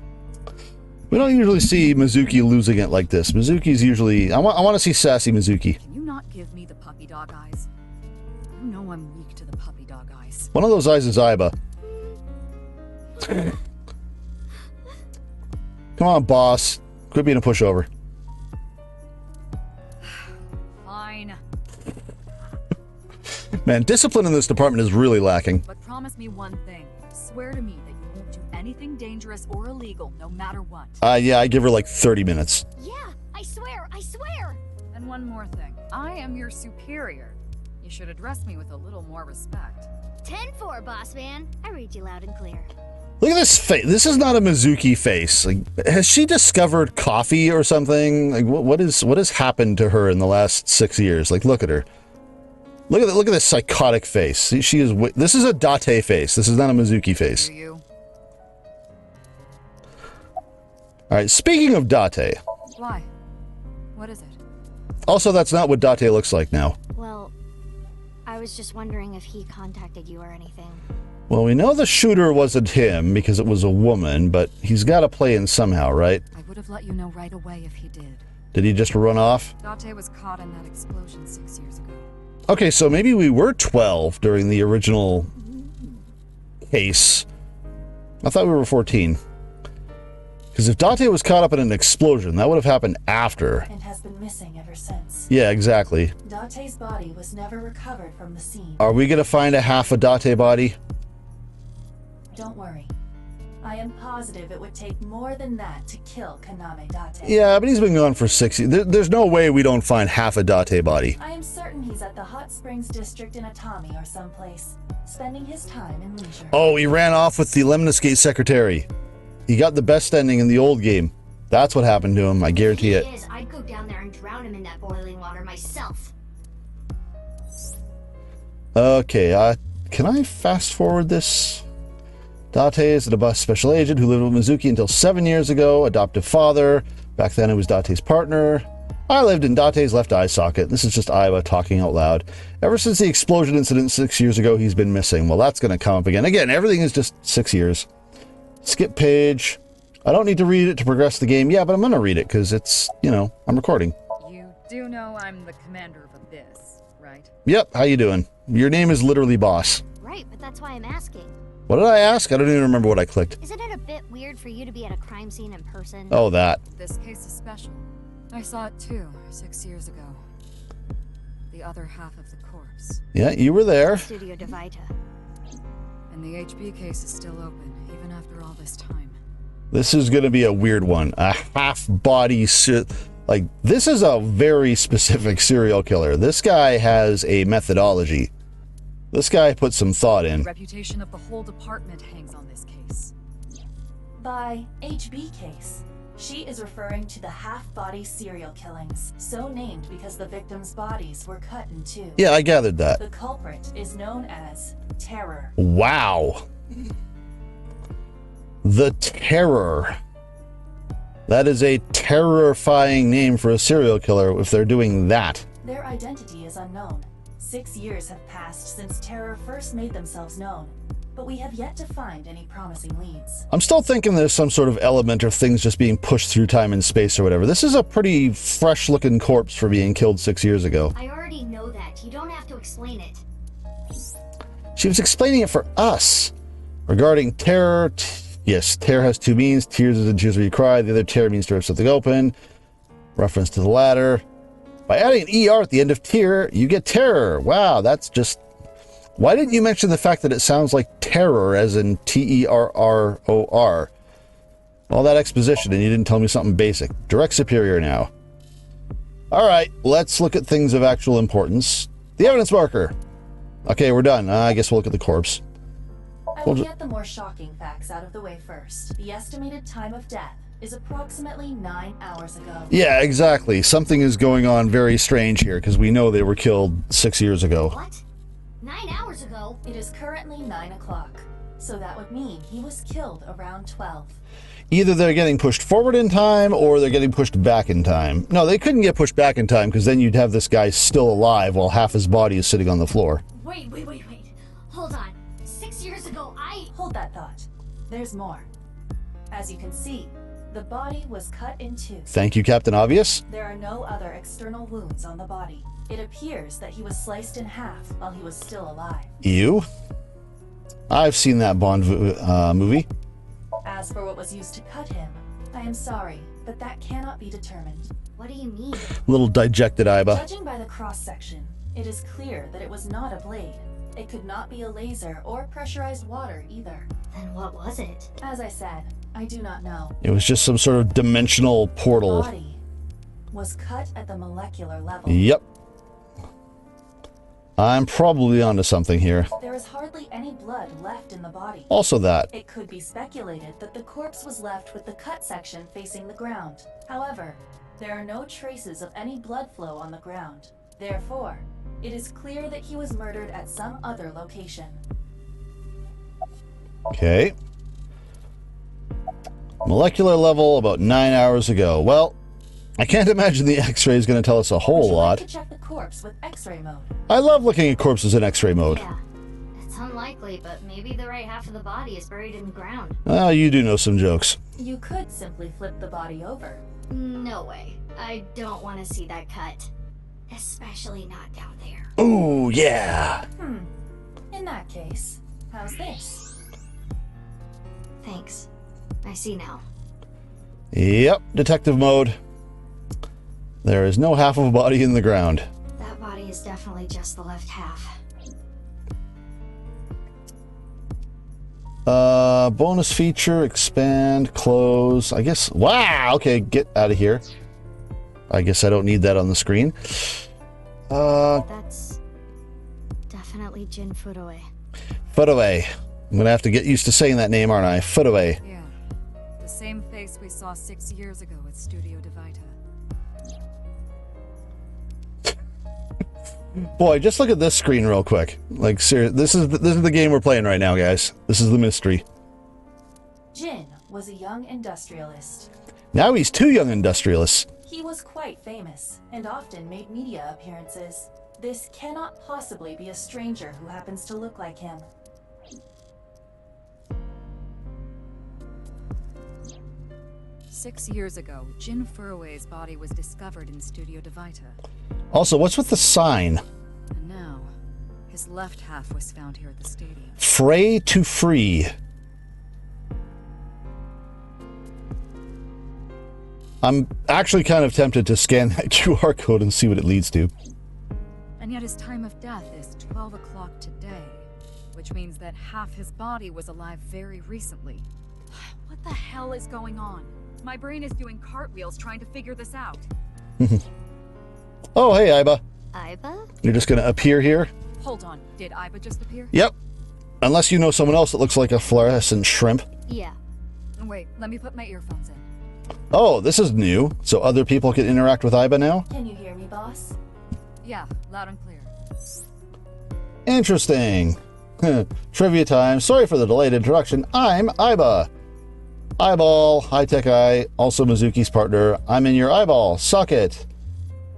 We don't usually see Mizuki losing it like this. Mizuki's usually... I want to see sassy Mizuki. Can you not give me the puppy dog eyes? You know I'm weak to the puppy dog eyes. One of those eyes is Aiba. Come on, boss. Quit being a pushover. Fine. Man, discipline in this department is really lacking. But promise me one thing. Swear to me that you won't do anything dangerous or illegal, no matter what. Yeah, I give her like 30 minutes. Yeah, I swear, I swear! And one more thing. I am your superior. You should address me with a little more respect. 10-4, boss man. I read you loud and clear. Look at this face. This is not a Mizuki face. Like, has she discovered coffee or something? Like, what has happened to her in the last 6 years? Like, look at her. Look at this psychotic face. She is. This is a Date face. This is not a Mizuki face. All right. Speaking of Date. Why? What is it? Also, that's not what Date looks like now. Well, I was just wondering if he contacted you or anything. Well, we know the shooter wasn't him because it was a woman, but he's got to play in somehow, right? I would have let you know right away if he did. Did he just run off? Date was caught in that explosion 6 years ago. Okay, so maybe we were 12 during the original case. I thought we were 14. Because if Date was caught up in an explosion, that would have happened after. And has been missing ever since. Yeah, exactly. Date's body was never recovered from the scene. Are we going to find a half a Date body? Don't worry. I am positive it would take more than that to kill Kaname Date. Yeah, but he's been gone for 6 years. There's no way we don't find half a Date body. I am certain he's at the Hot Springs District in Atami or someplace, spending his time in leisure. Oh, he ran off with the Lemniscate secretary. He got the best ending in the old game. That's what happened to him, I guarantee it. Is, I'd go down there and drown him in that boiling water myself. Okay, can I fast forward this? Date is a bus special agent who lived with Mizuki until 7 years ago. Adoptive father. Back then it was Date's partner. I lived in Date's left eye socket. This is just Aiba talking out loud. Ever since the explosion incident 6 years ago, he's been missing. Well, that's going to come up again. Again, everything is just 6 years. Skip page. I don't need to read it to progress the game. Yeah, but I'm going to read it because it's, you know, I'm recording. You do know I'm the commander of Abyss, right? Yep, how you doing? Your name is literally boss. Right, but that's why I'm asking. What did I ask? I don't even remember what I clicked. Isn't it a bit weird for you to be at a crime scene in person? Oh, that. This case is special. I saw it too, 6 years ago. The other half of the corpse. Yeah, you were there. Studio Devita. And the HB case is still open, even after all this time. This is going to be a weird one. A half-body... Like, this is a very specific serial killer. This guy has a methodology. This guy put some thought in. The reputation of the whole department hangs on this case. By HB case, she is referring to the half-body serial killings, so named because the victims' bodies were cut in two. Yeah, I gathered that. The culprit is known as Terror. Wow. The Terror. That is a terrifying name for a serial killer if they're doing that. Their identity is unknown. 6 years have passed since Terror first made themselves known, but we have yet to find any promising leads. I'm still thinking there's some sort of element of things just being pushed through time and space or whatever. This is a pretty fresh-looking corpse for being killed 6 years ago. I already know that. You don't have to explain it. She was explaining it for us. Regarding Terror, yes, Terror has two meanings. Tears is in tears where you cry. The other Terror means to rip something open. Reference to the latter. By adding an ER at the end of Tear, you get Terror. Wow, that's just... Why didn't you mention the fact that it sounds like terror as in Terror? All that exposition and you didn't tell me something basic. Direct superior now. Alright, let's look at things of actual importance. The evidence marker. Okay, we're done. I guess we'll look at the corpse. I will get the more shocking facts out of the way first. The estimated time of death is approximately 9 hours ago. Yeah, exactly. Something is going on very strange here because we know they were killed 6 years ago. What? 9 hours ago? It is currently 9 o'clock, so that would mean he was killed around 12. Either they're getting pushed forward in time or they're getting pushed back in time. No, they couldn't get pushed back in time because then you'd have this guy still alive while half his body is sitting on the floor. Wait. Hold on. 6 years ago, Hold that thought. There's more. As you can see, the body was cut in two. Thank you, Captain Obvious. There are no other external wounds on the body. It appears that he was sliced in half while he was still alive. Ew. I've seen that Bond movie. As for what was used to cut him, I am sorry, but that cannot be determined. What do you mean? Little dejected Iba. Judging by the cross-section, it is clear that it was not a blade. It could not be a laser or pressurized water either. Then what was it? As I said, I do not know. It was just some sort of dimensional portal. The body was cut at the molecular level. Yep. I'm probably onto something here. There is hardly any blood left in the body. Also that. It could be speculated that the corpse was left with the cut section facing the ground. However, there are no traces of any blood flow on the ground. Therefore, it is clear that he was murdered at some other location. Okay. Molecular level about 9 hours ago. Well, I can't imagine the X-ray is going to tell us a whole lot. Would you like to check the corpse with X-ray mode? I love looking at corpses in X-ray mode. Yeah. It's unlikely, but maybe the right half of the body is buried in the ground. Oh, you do know some jokes. You could simply flip the body over. No way. I don't want to see that cut. Especially not down there. Ooh, yeah. In that case, how's this? Thanks. I see now. Yep, detective mode. There is no half of a body in the ground. That body is definitely just the left half. Bonus feature, expand, close. I guess, wow, okay, get out of here. I guess I don't need that on the screen. That's definitely Jin Furoe. Furoe. I'm gonna have to get used to saying that name, aren't I? Furoe. Yeah. The same face we saw 6 years ago at Studio Divita. Boy, just look at this screen real quick. Like, seriously, this is the game we're playing right now, guys. This is the mystery. Jin was a young industrialist. Now he's two young industrialists. He was quite famous and often made media appearances. This cannot possibly be a stranger who happens to look like him. 6 years ago, Jin Furoe's body was discovered in Studio Divita. Also, what's with the sign? And now, his left half was found here at the stadium. Fray to free. I'm actually kind of tempted to scan that QR code and see what it leads to. And yet his time of death is 12 o'clock today, which means that half his body was alive very recently. What the hell is going on? My brain is doing cartwheels trying to figure this out. Oh, hey, Iba. Iba? You're just going to appear here? Hold on, did Iba just appear? Yep. Unless you know someone else that looks like a fluorescent shrimp. Yeah. Wait, let me put my earphones in. Oh, this is new. So other people can interact with Iba now? Can you hear me, boss? Yeah, loud and clear. Interesting. Trivia time. Sorry for the delayed introduction. I'm Iba. Eyeball, high-tech eye, also Mizuki's partner. I'm in your eyeball. Suck it.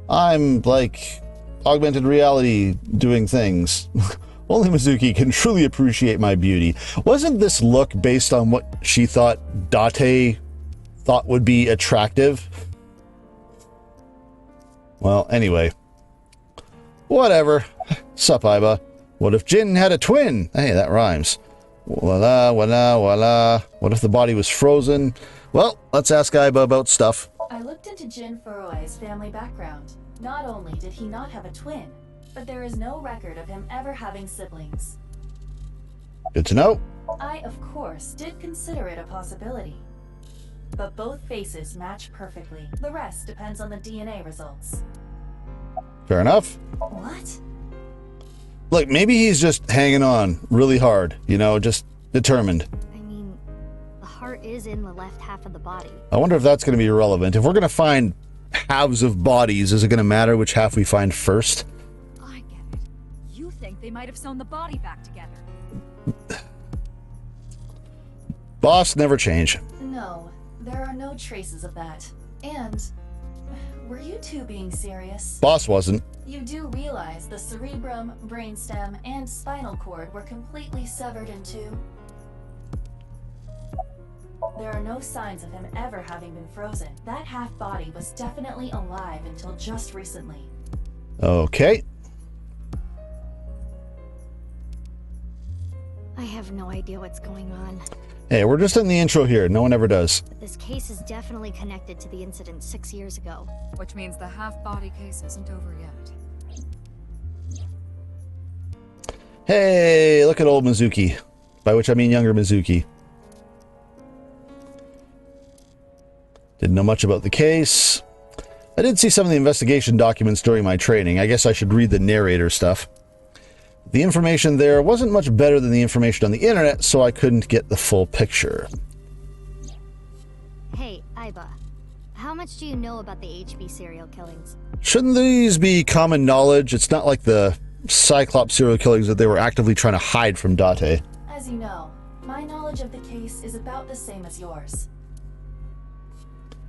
I'm like augmented reality doing things. Only Mizuki can truly appreciate my beauty. Wasn't this look based on what she thought Date thought would be attractive? Well, anyway. Whatever. Sup, Iba. What if Jin had a twin? Hey, that rhymes. Voila, voila, voila. What if the body was frozen? Well, let's ask Iba about stuff. I looked into Jin Furoe's family background. Not only did he not have a twin, but there is no record of him ever having siblings. Good to know. I, of course, did consider it a possibility. But both faces match perfectly. The rest depends on the DNA results. Fair enough. What? Look, maybe he's just hanging on really hard, you know, just determined. I mean, the heart is in the left half of the body. I wonder if that's going to be irrelevant. If we're going to find halves of bodies, is it going to matter which half we find first? I get it. You think they They might have sewn the body back together. Boss, never change. No, there are no traces of that. And were you two being serious? Boss wasn't. You do realize the cerebrum, brainstem, and spinal cord were completely severed in two? There are no signs of him ever having been frozen. That half-body was definitely alive until just recently. Okay. I have no idea what's going on. Hey, we're just in the intro here. No one ever does. But this case is definitely connected to the incident 6 years ago. Which means the half-body case isn't over yet. Hey, look at old Mizuki. By which I mean younger Mizuki. Didn't know much about the case. I did see some of the investigation documents during my training. I guess I should read the narrator stuff. The information there wasn't much better than the information on the internet, so I couldn't get the full picture. Hey, Aiba. How much do you know about the HB serial killings? Shouldn't these be common knowledge? It's not like the Cyclops serial killings that they were actively trying to hide from Date. As you know, my knowledge of the case is about the same as yours.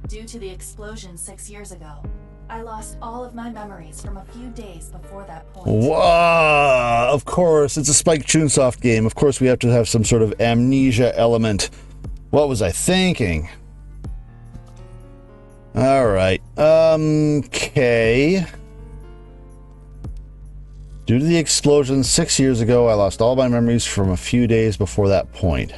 Due to the explosion 6 years ago, I lost all of my memories from a few days before that point. Wow, of course, it's a Spike Chunsoft game. Of course we have to have some sort of amnesia element. What was I thinking? Alright, okay. Due to the explosion 6 years ago, I lost all my memories from a few days before that point.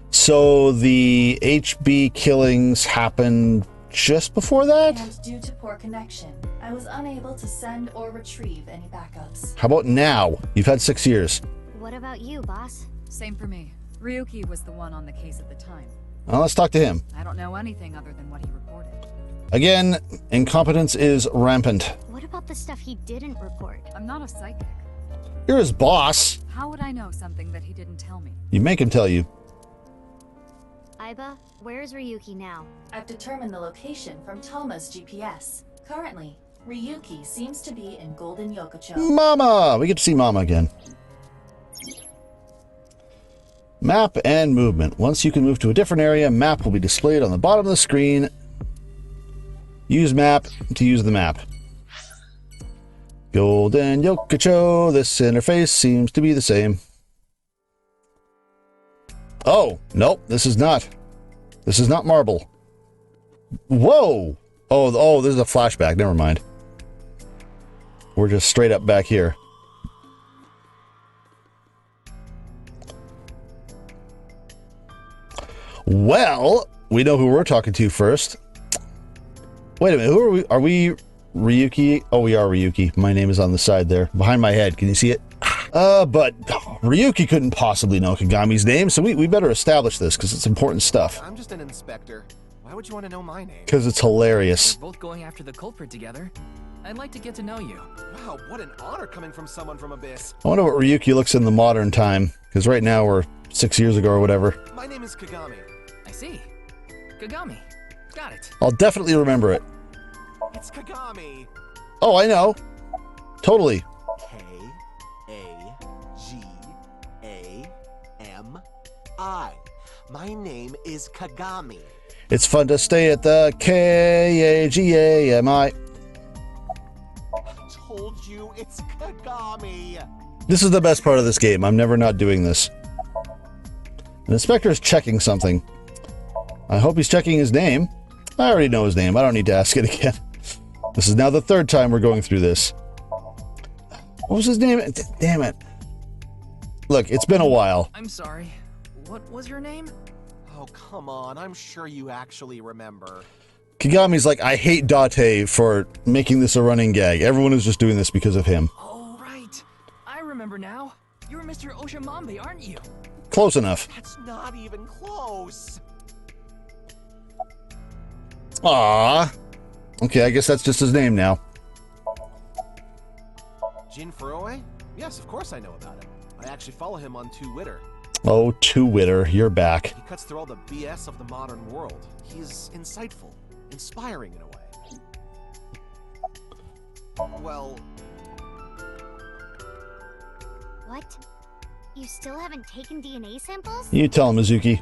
So the HB killings happened just before that? And due to poor connection, I was unable to send or retrieve any backups. How about now? You've had 6 years. What about you, boss? Same for me. Ryuki was the one on the case at the time. Well, let's talk to him. I don't know anything other than what he reported. Again, incompetence is rampant. What about the stuff he didn't report? I'm not a psychic. You're his boss. How would I know something that he didn't tell me? You make him tell you. Aiba, where's Ryuki now? I've determined the location from Toma's GPS. Currently, Ryuki seems to be in Golden Yokocho. Mama! We get to see Mama again. Map and movement. Once you can move to a different area, map will be displayed on the bottom of the screen. Use map to use the map. Golden Yokocho. This interface seems to be the same. Oh, nope, this is not. This is not marble. Whoa! Oh, this is a flashback. Never mind. We're just straight up back here. Well, we know who we're talking to first. Wait a minute, who are we? Are we Ryuki? Oh, we are Ryuki. My name is on the side there, behind my head. Can you see it? But Ryuki couldn't possibly know Kagami's name, so we better establish this, because it's important stuff. I'm just an inspector. Why would you want to know my name? Because it's hilarious. We're both going after the culprit together. I'd like to get to know you. Wow, what an honor coming from someone from Abyss. I wonder what Ryuki looks in the modern time, because right now we're 6 years ago or whatever. My name is Kagami. I see. Kagami. Got it. I'll definitely remember it. It's Kagami. Oh, I know. Totally. K-A-G-A-M-I. My name is Kagami. It's fun to stay at the K-A-G-A-M-I. I told you it's Kagami. This is the best part of this game. I'm never not doing this. An inspector is checking something. I hope he's checking his name. I already know his name. I don't need to ask it again. This is now the third time we're going through this. What was his name? Damn it. Look, it's been a while. I'm sorry. What was your name? Oh, come on. I'm sure you actually remember. Kagami's like, I hate Date for making this a running gag. Everyone is just doing this because of him. Oh, right. I remember now. You're Mr. Oshamambe, aren't you? Close enough. That's not even close. Aww. Okay, I guess that's just his name now. Jin Furuwe? Yes, of course I know about him. I actually follow him on Twitter. Oh, Twitter, you're back. He cuts through all the BS of the modern world. He's insightful, inspiring in a way. Well, What? You still haven't taken DNA samples? You tell him, Mizuki.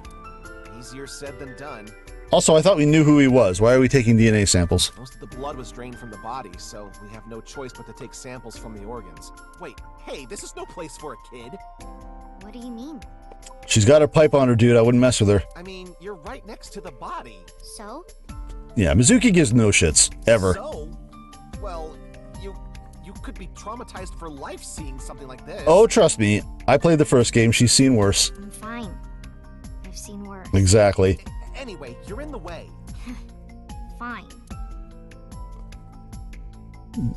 Easier said than done. Also, I thought we knew who he was. Why are we taking DNA samples? Most of the blood was drained from the body, so we have no choice but to take samples from the organs. Wait, hey, this is no place for a kid. What do you mean? She's got her pipe on her, dude. I wouldn't mess with her. I mean, you're right next to the body. So? Yeah, Mizuki gives no shits. Ever. So? Well, you could be traumatized for life seeing something like this. Oh, trust me. I played the first game. She's seen worse. I'm fine. I've seen worse. Exactly. Anyway, you're in the way. Fine.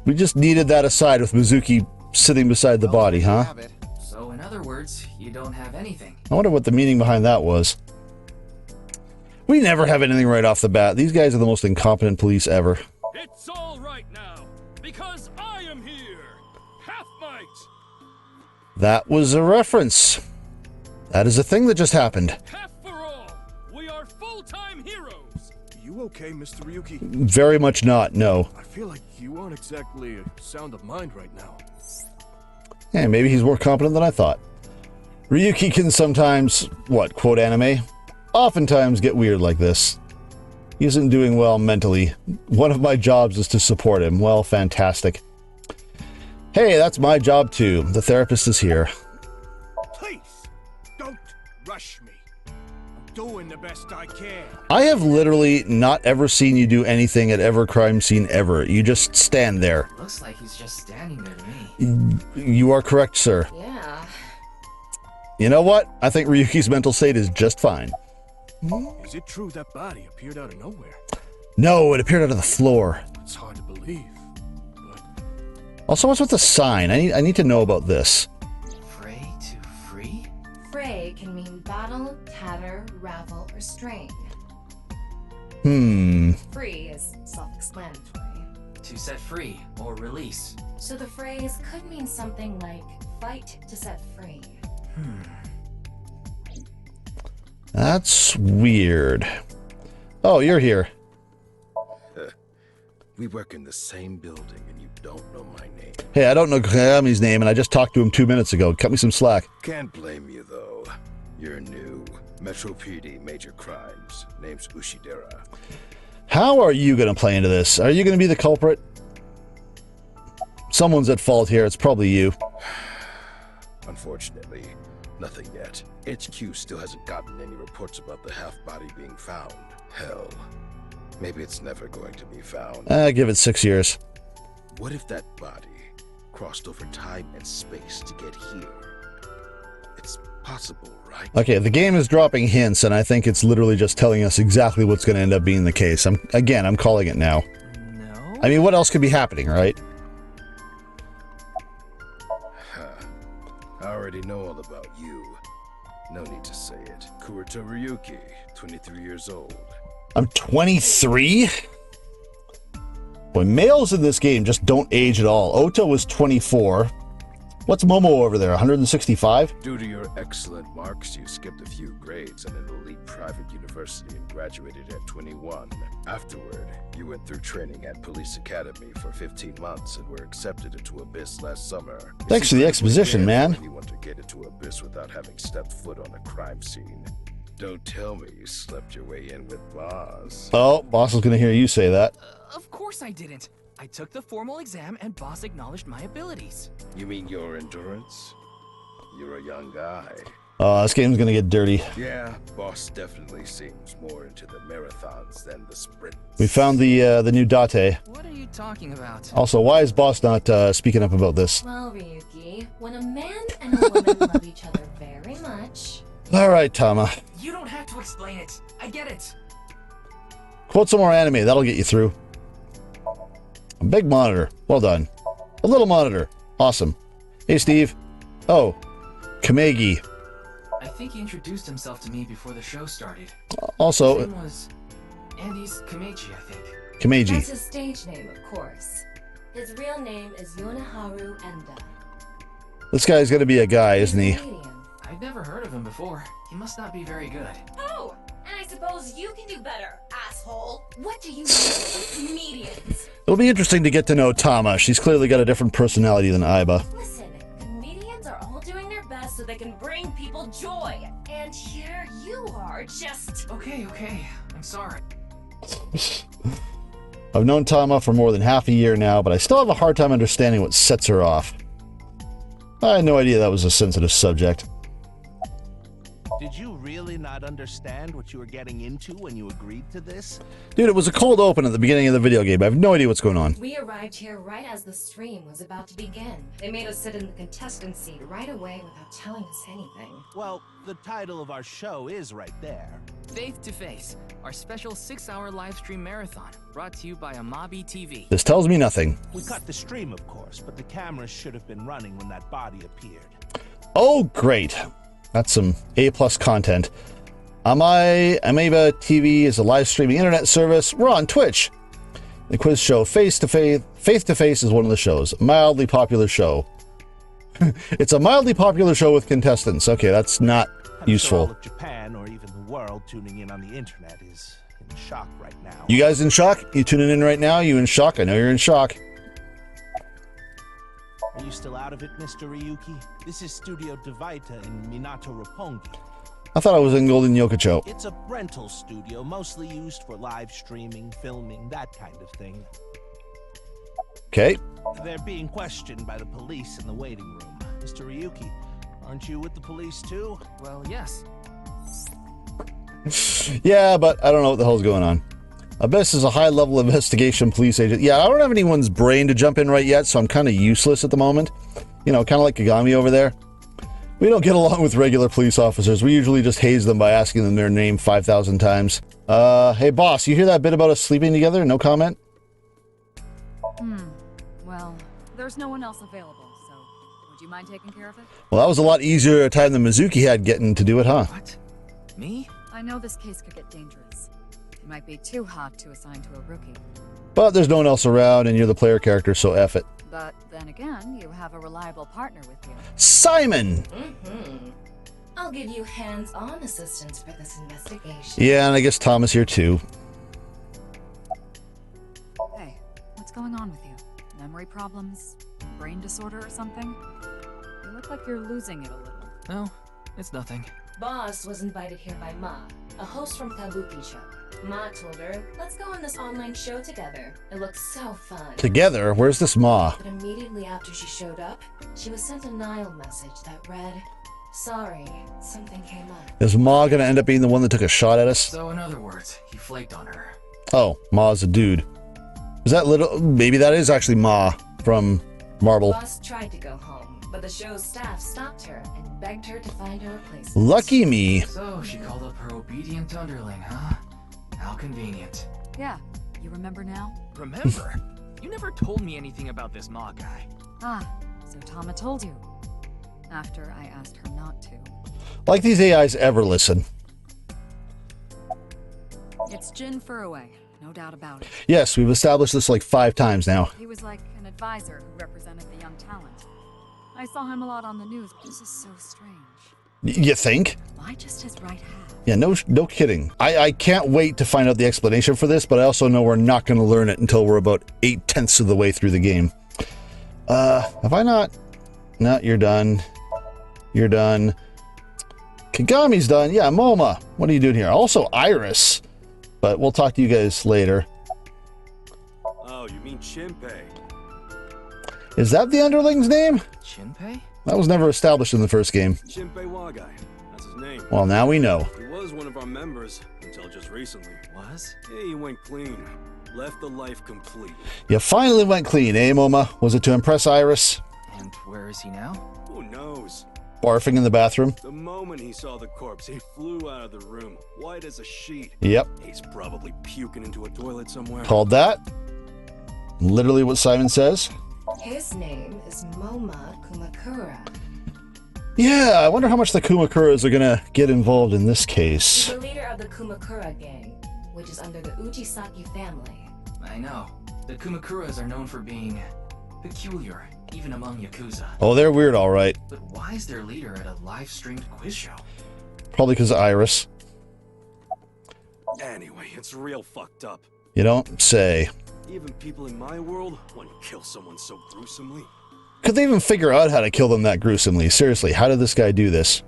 We just needed that aside with Mizuki sitting beside the body, huh? So in other words, you don't have anything. I wonder what the meaning behind that was. We never have anything right off the bat. These guys are the most incompetent police ever. It's all right now, because I am here. Half might. That was a reference. That is a thing that just happened. Half for all. We are full-time heroes. You okay, Mr. Ryuki? Very much not, no. I feel like you aren't exactly sound of mind right now. Yeah, maybe he's more competent than I thought. Ryuki can sometimes, quote anime? Oftentimes get weird like this. He isn't doing well mentally. One of my jobs is to support him. Well, fantastic. Hey, that's my job too. The therapist is here. Please, don't rush me. I'm doing the best I can. I have literally not ever seen you do anything at every crime scene ever. You just stand there. Looks like he's just standing there to me. You are correct, sir. Yeah. You know what? I think Ryuki's mental state is just fine. Is it true that body appeared out of nowhere? No, it appeared out of the floor. It's hard to believe. Also, what's with the sign? I need to know about this. Fray to free? Fray can mean battle, tatter, ravel, or strain. Free is self-explanatory. To set free or release. So the phrase could mean something like fight to set free. That's weird. Oh, you're here. We work in the same building and you don't know my name. Hey, I don't know Kagami's name, and I just talked to him 2 minutes ago. Cut me some slack. Can't blame you, though. You're new. Metro PD, major crimes. Name's Ushidera. How are you going to play into this? Are you going to be the culprit? Someone's at fault here. It's probably you. Unfortunately, nothing yet. HQ still hasn't gotten any reports about the half-body being found. Hell, maybe it's never going to be found. Give it 6 years. What if that body crossed over time and space to get here? It's possible, right? Okay, the game is dropping hints, and I think it's literally just telling us exactly what's going to end up being the case. I'm calling it now. No? I mean, what else could be happening, right? I already know all about you. No need to say it. Kurita Ryuki, 23 years old. I'm 23? Boy, males in this game just don't age at all. Oto was 24. What's Momo over there, 165? Due to your excellent marks, you skipped a few grades at an elite private university and graduated at 21. Afterward, you went through training at Police Academy for 15 months and were accepted into Abyss last summer. Thanks for the exposition, man. Anyone to get into Abyss without having stepped foot on a crime scene. Don't tell me you slept your way in with Boss. Oh, Boss is going to hear you say that. Of course I didn't. I took the formal exam and Boss acknowledged my abilities. You mean your endurance? You're a young guy. This game's going to get dirty. Yeah, Boss definitely seems more into the marathons than the sprints. We found the new Date. What are you talking about? Also, why is Boss not speaking up about this? Well, Ryuki, when a man and a woman love each other very much... All right, Tama. You don't have to explain it. I get it. Quote some more anime. That'll get you through. A big monitor. Well done. A little monitor. Awesome. Hey, Steve. Oh, Kamegi. I think he introduced himself to me before the show started. Also, His name was Andy's Kameji, I think. Kameji. That's his stage name, of course. His real name is Yonaharu Enda. This guy's going to be a guy, isn't he? I've never heard of him before. He must not be very good. Oh, and I suppose you can do better, asshole. What do you do with comedians? It'll be interesting to get to know Tama. She's clearly got a different personality than Aiba. Listen, comedians are all doing they can bring people joy. And here you are, just... Okay, I'm sorry. I've known Tama for more than half a year now, but I still have a hard time understanding what sets her off. I had no idea that was a sensitive subject. Did you really not understand what you were getting into when you agreed to this? Dude, it was a cold open at the beginning of the video game. I have no idea what's going on. We arrived here right as the stream was about to begin. They made us sit in the contestant seat right away without telling us anything. Well, the title of our show is right there. Faith to Face, our special 6-hour live stream marathon, brought to you by Amabi TV. This tells me nothing. We cut the stream, of course, but the cameras should have been running when that body appeared. Oh, great. That's some A+ content. Amaba TV is a live streaming internet service. We're on Twitch. The quiz show Faith to Face is one of the shows. Mildly popular show. It's a mildly popular show with contestants. Okay, that's not useful. Sure all of Japan or even the world tuning in on the internet is in shock right now. You guys in shock? You tuning in right now? You in shock? I know you're in shock. Are you still out of it, Mr. Ryuki? This is Studio Devaita in Minato Roppongi. I thought I was in Golden Yokocho. It's a rental studio, mostly used for live streaming, filming, that kind of thing. Okay. They're being questioned by the police in the waiting room. Mr. Ryuki, aren't you with the police too? Well, yes. Yeah, but I don't know what the hell's going on. Abyss is a high-level investigation police agent. Yeah, I don't have anyone's brain to jump in right yet, so I'm kind of useless at the moment. You know, kind of like Kagami over there. We don't get along with regular police officers. We usually just haze them by asking them their name 5,000 times. Hey boss, you hear that bit about us sleeping together? No comment? Well, there's no one else available, so would you mind taking care of it? Well, that was a lot easier a time than Mizuki had getting to do it, huh? What? Me? I know this case could get dangerous. It might be too hot to assign to a rookie. But there's no one else around, and you're the player character, so F it. But then again, you have a reliable partner with you. Psy'Min! I'll give you hands-on assistance for this investigation. Yeah, and I guess Tom is here too. Hey, what's going on with you? Memory problems? Brain disorder or something? You look like you're losing it a little. No, it's nothing. Boss was invited here by Ma, a host from Kabuki-cho. Ma told her, let's go on this online show together. It looks so fun. Together? Where's this Ma? But immediately after she showed up, she was sent a Nile message that read, sorry, something came up. Is Ma gonna end up being the one that took a shot at us? So in other words, he flaked on her. Oh, Ma's a dude. Is that little... Maybe that is actually Ma from Marble. Boss tried to go home, but the show's staff stopped her and begged her to find a replacement. Lucky me. So she called up her obedient underling, huh? How convenient. Yeah, you remember now? Remember? You never told me anything about this Ma guy. Ah, so Tama told you. After I asked her not to. Like these AIs ever listen. It's Jin Furuway, no doubt about it. Yes, we've established this like 5 times now. He was like an advisor who represented the young talent. I saw him a lot on the news, but this is so strange. You think? Why just his right half? Yeah, no kidding. I can't wait to find out the explanation for this, but I also know we're not going to learn it until we're about 8/10 of the way through the game. Have I not? No, you're done. You're done. Kagami's done. Yeah, Moma. What are you doing here? Also Iris. But we'll talk to you guys later. Oh, you mean Shinpei? Is that the underling's name? Shinpei? That was never established in the first game. Shinpei Wagai. That's his name. Well, now we know. He was one of our members until just recently. Was? Yeah, he went clean. Left the life complete. You finally went clean, eh, Moma? Was it to impress Iris? And where is he now? Who knows? Barfing in the bathroom? The moment he saw the corpse, he flew out of the room, white as a sheet. Yep. He's probably puking into a toilet somewhere. Called that. Literally what Psy'Min says. His name is Moma Kumakura. Yeah, I wonder how much the Kumakuras are gonna get involved in this case. He's the leader of the Kumakura gang, which is under the Ujisaki family. I know. The Kumakuras are known for being peculiar, even among Yakuza. Oh, they're weird, all right. But why is their leader at a live-streamed quiz show? Probably because of Iris. Anyway, it's real fucked up. You don't say. Even people in my world wouldn't kill someone so gruesomely. could they even figure out how to kill them that gruesomely? Seriously, how did this guy do this?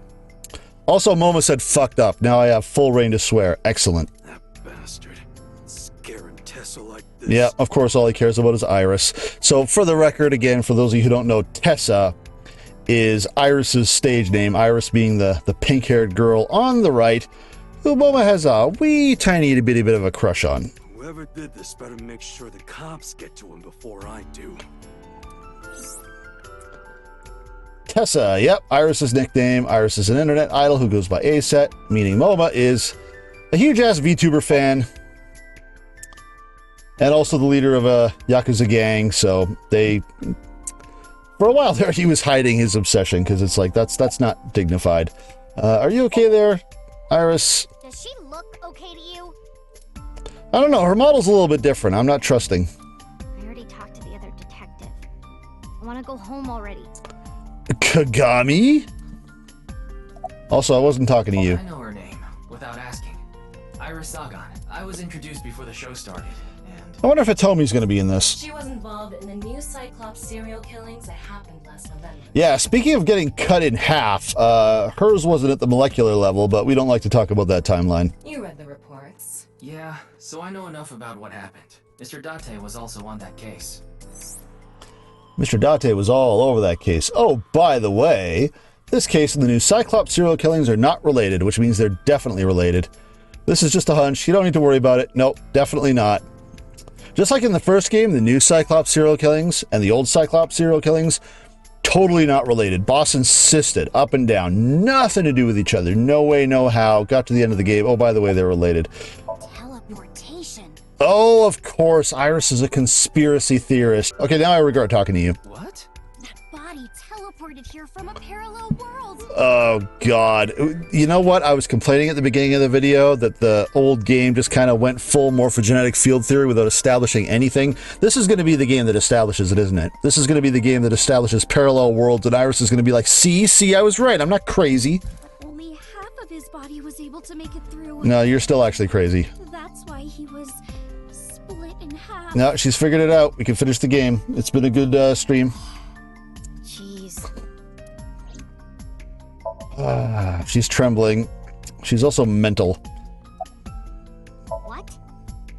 Also, Moma said fucked up. Now I have full reign to swear. Excellent. That bastard. Scaring Tessa like this. Yeah, of course, all he cares about is Iris. So, for the record, again, for those of you who don't know, Tessa is Iris's stage name, Iris being the pink-haired girl on the right, who Moma has a wee tiny bit of a crush on. Whoever did this better make sure the cops get to him before I do. Tessa, yep, Iris's nickname. Iris is an internet idol who goes by A-Set, meaning Moma is a huge-ass VTuber fan, and also the leader of a Yakuza gang, so they... For a while there, he was hiding his obsession, because it's like, that's not dignified. Are you okay there, Iris? Does she look okay to you? I don't know, her model's a little bit different. I'm not trusting. I already talked to the other detective. I want to go home already. Kagami? Also, I wasn't talking to you. I know her name, without asking. Iris Sagan. I was introduced before the show started, and... I wonder if Atomi's going to be in this. She was involved in the new Cyclops serial killings that happened last November. Yeah, speaking of getting cut in half, hers wasn't at the molecular level, but we don't like to talk about that timeline. You read the reports. Yeah, so I know enough about what happened. Mr. Date was also on that case. Mr. Date was all over that case. Oh, by the way, this case and the new Cyclops serial killings are not related, which means they're definitely related. This is just a hunch. You don't need to worry about it. Nope, definitely not. Just like in the first game, the new Cyclops serial killings and the old Cyclops serial killings, totally not related. Boss insisted, up and down, nothing to do with each other. No way, no how. Got to the end of the game. Oh, by the way, they're related. Teleportation. Oh, of course, Iris is a conspiracy theorist. Okay, now I regret talking to you. What? That body teleported here from a parallel world. Oh, God. You know what? I was complaining at the beginning of the video that the old game just kind of went full morphogenetic field theory without establishing anything. This is going to be the game that establishes it, isn't it? This is going to be the game that establishes parallel worlds, and Iris is going to be like, see, I was right. I'm not crazy. But only half of his body was able to make it through. No, you're still actually crazy. That's why he was split in half. No, she's figured it out. We can finish the game. It's been a good stream. Jeez. She's trembling. She's also mental. What?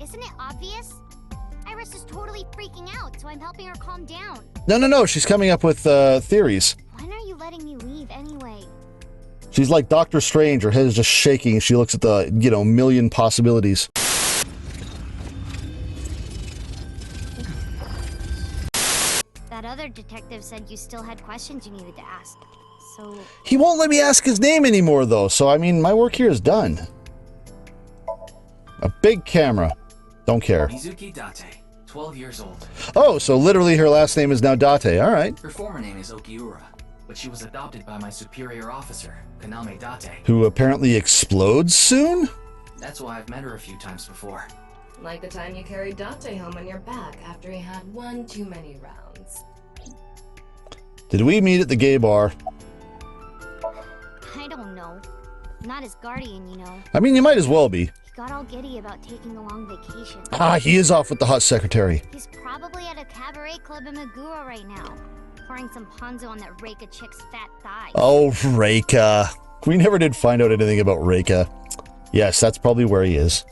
Isn't it obvious? Iris is totally freaking out, so I'm helping her calm down. No. She's coming up with theories. When are you letting me leave anyway? She's like Doctor Strange. Her head is just shaking. She looks at the, million possibilities. That other detective said you still had questions you needed to ask. So... He won't let me ask his name anymore, though. So, I mean, my work here is done. A big camera. Don't care. Mizuki Date, 12 years old. Oh, so literally her last name is now Date. All right. Her former name is Okiura, but she was adopted by my superior officer, Kaname Date. Who apparently explodes soon? That's why I've met her a few times before. Like the time you carried Date home on your back after he had one too many rounds. Did we meet at the gay bar? I don't know. Not his guardian, you know. I mean, you might as well be. He got all giddy about taking a long vacation. Ah, he is off with the hot secretary. He's probably at a cabaret club in Meguro right now, pouring some ponzu on that Reika chick's fat thigh. Oh, Reika. We never did find out anything about Reika. Yes, that's probably where he is.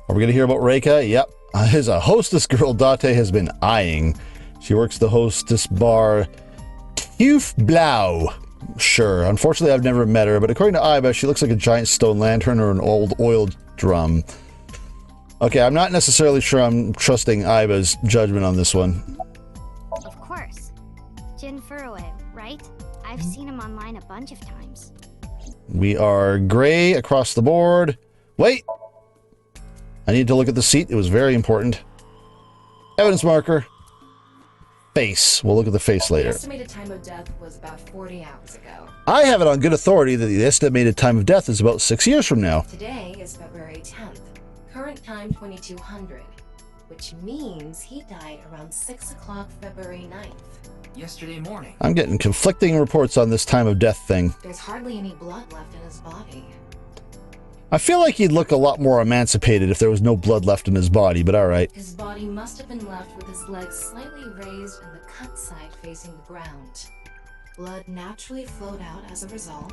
Are we going to hear about Reika? Yep. His hostess girl Date has been eyeing. She works the hostess bar Tuf Blau. Sure. Unfortunately, I've never met her, but according to Iba, she looks like a giant stone lantern or an old oil drum. Okay, I'm not necessarily sure I'm trusting Iba's judgment on this one. Of course. Jin Furue, right? I've seen him online a bunch of times. We are gray across the board. Wait! I need to look at the seat. It was very important. Evidence marker. Face. We'll look at the face later. The estimated time of death was about 40 hours ago. I have it on good authority that the estimated time of death is about 6 years from now. Today is February 10th. Current time 2200, which means he died around 6 o'clock February 9th. Yesterday morning. I'm getting conflicting reports on this time of death thing. There's hardly any blood left in his body. I feel like he'd look a lot more emancipated if there was no blood left in his body, but alright. His body must have been left with his legs slightly raised and the cut side facing the ground. Blood naturally flowed out as a result.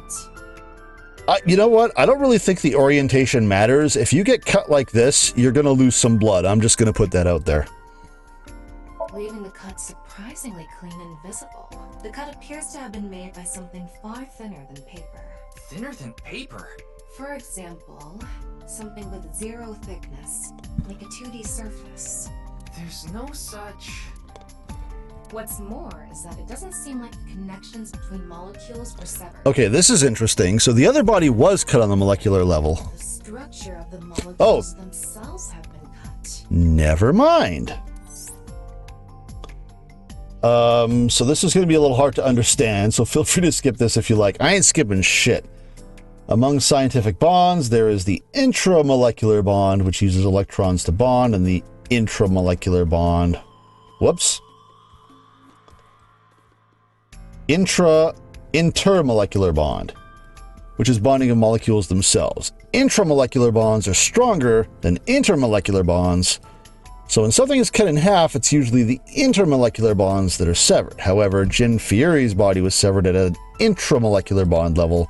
You know what? I don't really think the orientation matters. If you get cut like this, you're going to lose some blood. I'm just going to put that out there. Leaving the cut surprisingly clean and visible. The cut appears to have been made by something far thinner than paper. Thinner than paper? For example, something with zero thickness, like a 2D surface. There's no such... What's more is that it doesn't seem like the connections between molecules were severed. Okay, this is interesting. So the other body was cut on the molecular level. The structure of the molecules themselves have been cut. Never mind. So this is going to be a little hard to understand, so feel free to skip this if you like. I ain't skipping shit. Among scientific bonds, there is the intramolecular bond, which uses electrons to bond, and the intramolecular bond. Whoops. Intermolecular bond, which is bonding of molecules themselves. Intramolecular bonds are stronger than intermolecular bonds, so when something is cut in half, it's usually the intermolecular bonds that are severed. However, Jin Fieri's body was severed at an intramolecular bond level.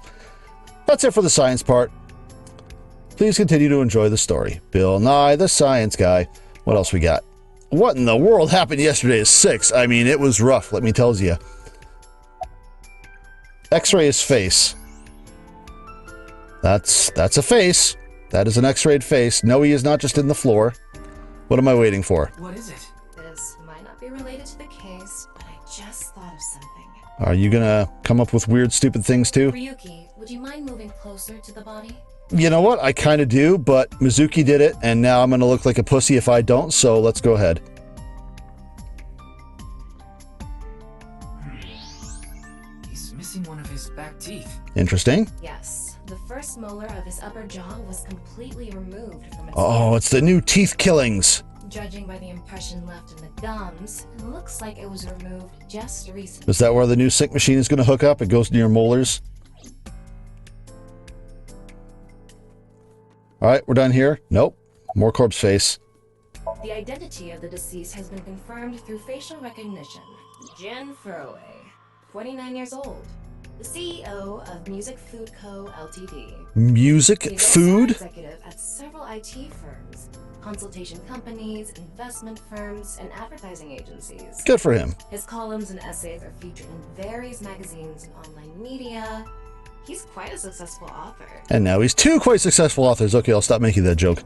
That's it for the science part. Please continue to enjoy the story. Bill Nye, the science guy. What else we got? What in the world happened yesterday at 6? I mean, it was rough, let me tell you. X-ray his face. That's a face. That is an X-rayed face. No, he is not just in the floor. What am I waiting for? What is it? This might not be related to the case, but I just thought of something. Are you gonna come up with weird, stupid things too? Ryuki, would you mind moving closer to the body? You know what? I kind of do, but Mizuki did it, and now I'm gonna look like a pussy if I don't, so let's go ahead. He's missing one of his back teeth. Interesting. Yes. The first molar of his upper jaw was completely removed from its Oh, it's the new teeth killings. Judging by the impression left in the gums, it looks like it was removed just recently. Is that where the new sync machine is going to hook up? It goes near molars. All right, we're done here. Nope. More corpse face. The identity of the deceased has been confirmed through facial recognition. Jin Furue, 29 years old. The CEO of Music Food Co. Ltd. Music He's food? also executive at several IT firms, consultation companies, investment firms, and advertising agencies. Good for him. His columns and essays are featured in various magazines and online media. He's quite a successful author. And now he's two quite successful authors. Okay, I'll stop making that joke.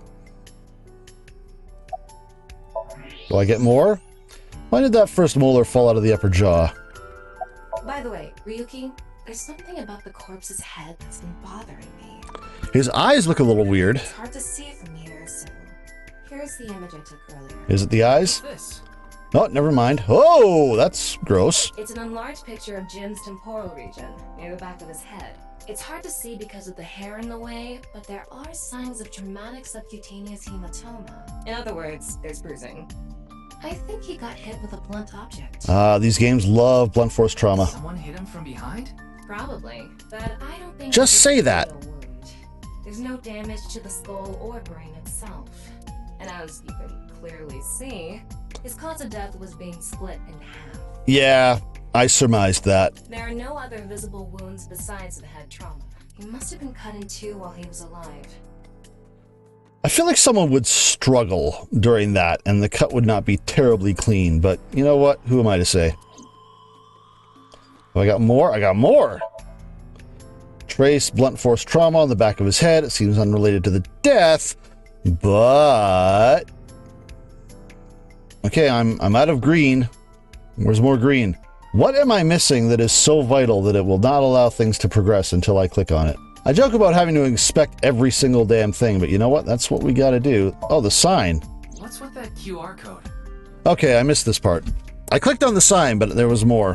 Do I get more? Why did that first molar fall out of the upper jaw? By the way, Ryuki, there's something about the corpse's head that's been bothering me. His eyes look a little weird. It's hard to see from here, so here's the image I took earlier. Is it the eyes? This. Oh, never mind. Oh, that's gross. It's an enlarged picture of Jin's temporal region, near the back of his head. It's hard to see because of the hair in the way, but there are signs of traumatic subcutaneous hematoma. In other words, there's bruising. I think he got hit with a blunt object. These games love blunt force trauma. Someone hit him from behind? Probably, but I don't think... Just say that. There's no damage to the skull or brain itself. And as you can clearly see, his cause of death was being split in half. Yeah, I surmised that. There are no other visible wounds besides the head trauma. He must have been cut in two while he was alive. I feel like someone would struggle during that, and the cut would not be terribly clean, but you know what? Who am I to say? Oh, I got more? I got more! Trace blunt force trauma on the back of his head. It seems unrelated to the death, but... Okay, I'm out of green. Where's more green? What am I missing that is so vital that it will not allow things to progress until I click on it? I joke about having to inspect every single damn thing, but you know what? That's what we gotta do. Oh, the sign. What's with that QR code? Okay, I missed this part. I clicked on the sign, but there was more.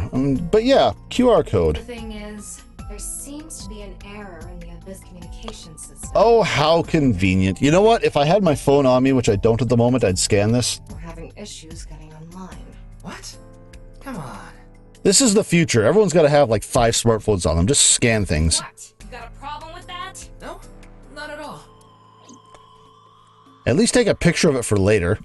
But yeah, QR code. The thing is, there seems to be an error in the Abyss communication system. Oh, how convenient. You know what? If I had my phone on me, which I don't at the moment, I'd scan this. We're having issues getting online. What? Come on. This is the future. Everyone's got to have like 5 smartphones on them. Just scan things. What? You got a problem with that? No, not at all. At least take a picture of it for later.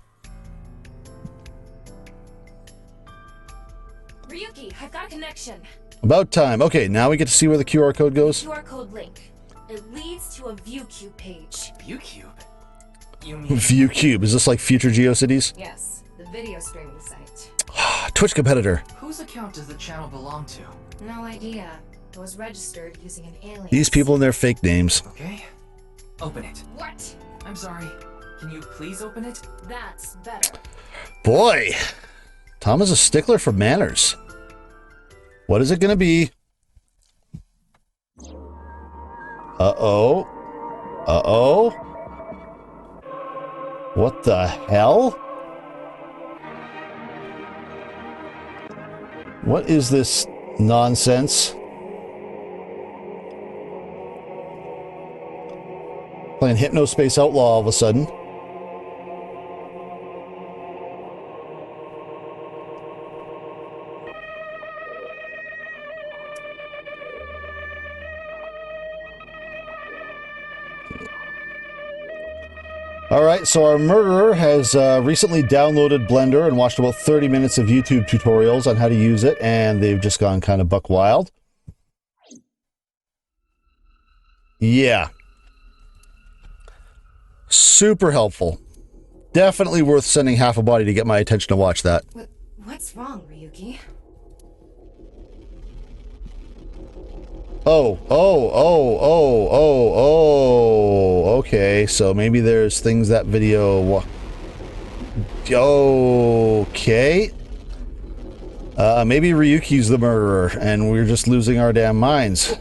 Ryuki, I've got a connection. About time. Okay, now we get to see where the QR code goes. QR code link. It leads to a ViewCube page. ViewCube? You mean... ViewCube. Is this like future GeoCities? Yes, the video streaming site. Twitch competitor. Whose account does the channel belong to? No idea. It was registered using an alien. These people and their fake names. Okay. Open it. What? I'm sorry. Can you please open it? That's better. Boy, Tom is a stickler for manners. What is it going to be? Uh-oh. Uh-oh. What the hell? What is this nonsense? Playing Hypnospace Outlaw all of a sudden. Alright, so our murderer has recently downloaded Blender and watched about 30 minutes of YouTube tutorials on how to use it, and they've just gone kind of buck wild. Yeah. Super helpful. Definitely worth sending half a body to get my attention to watch that. What's wrong, Ryuki? Oh, okay, so maybe there's things that video... Okay. Maybe Ryuki's the murderer, and we're just losing our damn minds.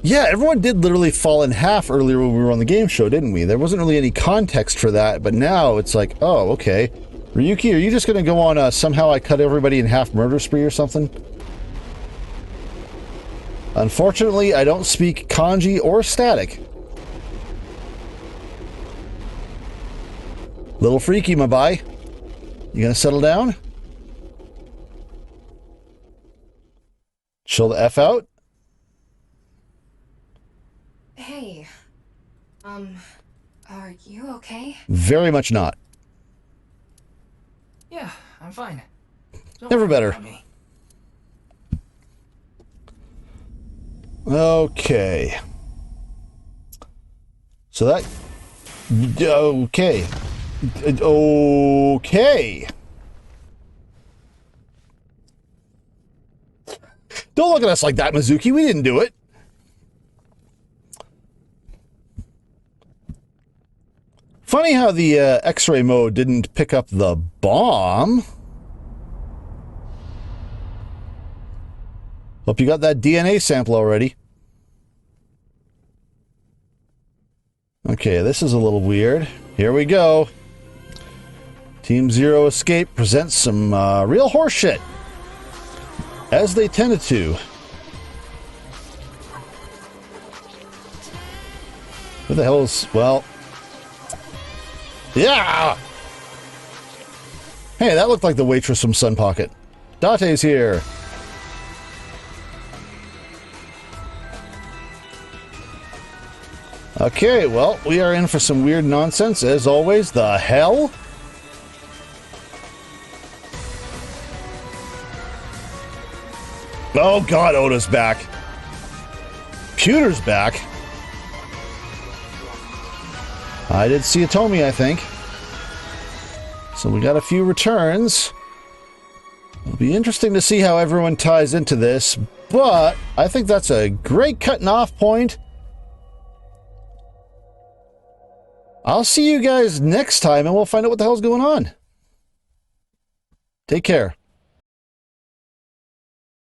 Yeah, everyone did literally fall in half earlier when we were on the game show, didn't we? There wasn't really any context for that, but now it's like, oh, okay. Ryuki, are you just going to go on somehow I cut everybody in half murder spree or something? Unfortunately, I don't speak kanji or static. Little freaky, my boy. You gonna settle down? Chill the F out? Hey. Are you okay? Very much not. Yeah, I'm fine. Don't Never worry better. about me. Okay. So that... Okay. Okay. Don't look at us like that, Mizuki. We didn't do it. Funny how the X-ray mode didn't pick up the bomb. Hope you got that DNA sample already. Okay, this is a little weird. Here we go. Team Zero Escape presents some real horse shit. As they tended to. Who the hell is... Well... Yeah! Hey, that looked like the waitress from Sun Pocket. Date's here. Okay, well, we are in for some weird nonsense, as always. The hell? Oh god, Oda's back. Pewter's back. I did see Atomi, I think. So we got a few returns. It'll be interesting to see how everyone ties into this, but I think that's a great cutting off point. I'll see you guys next time, and we'll find out what the hell's going on. Take care.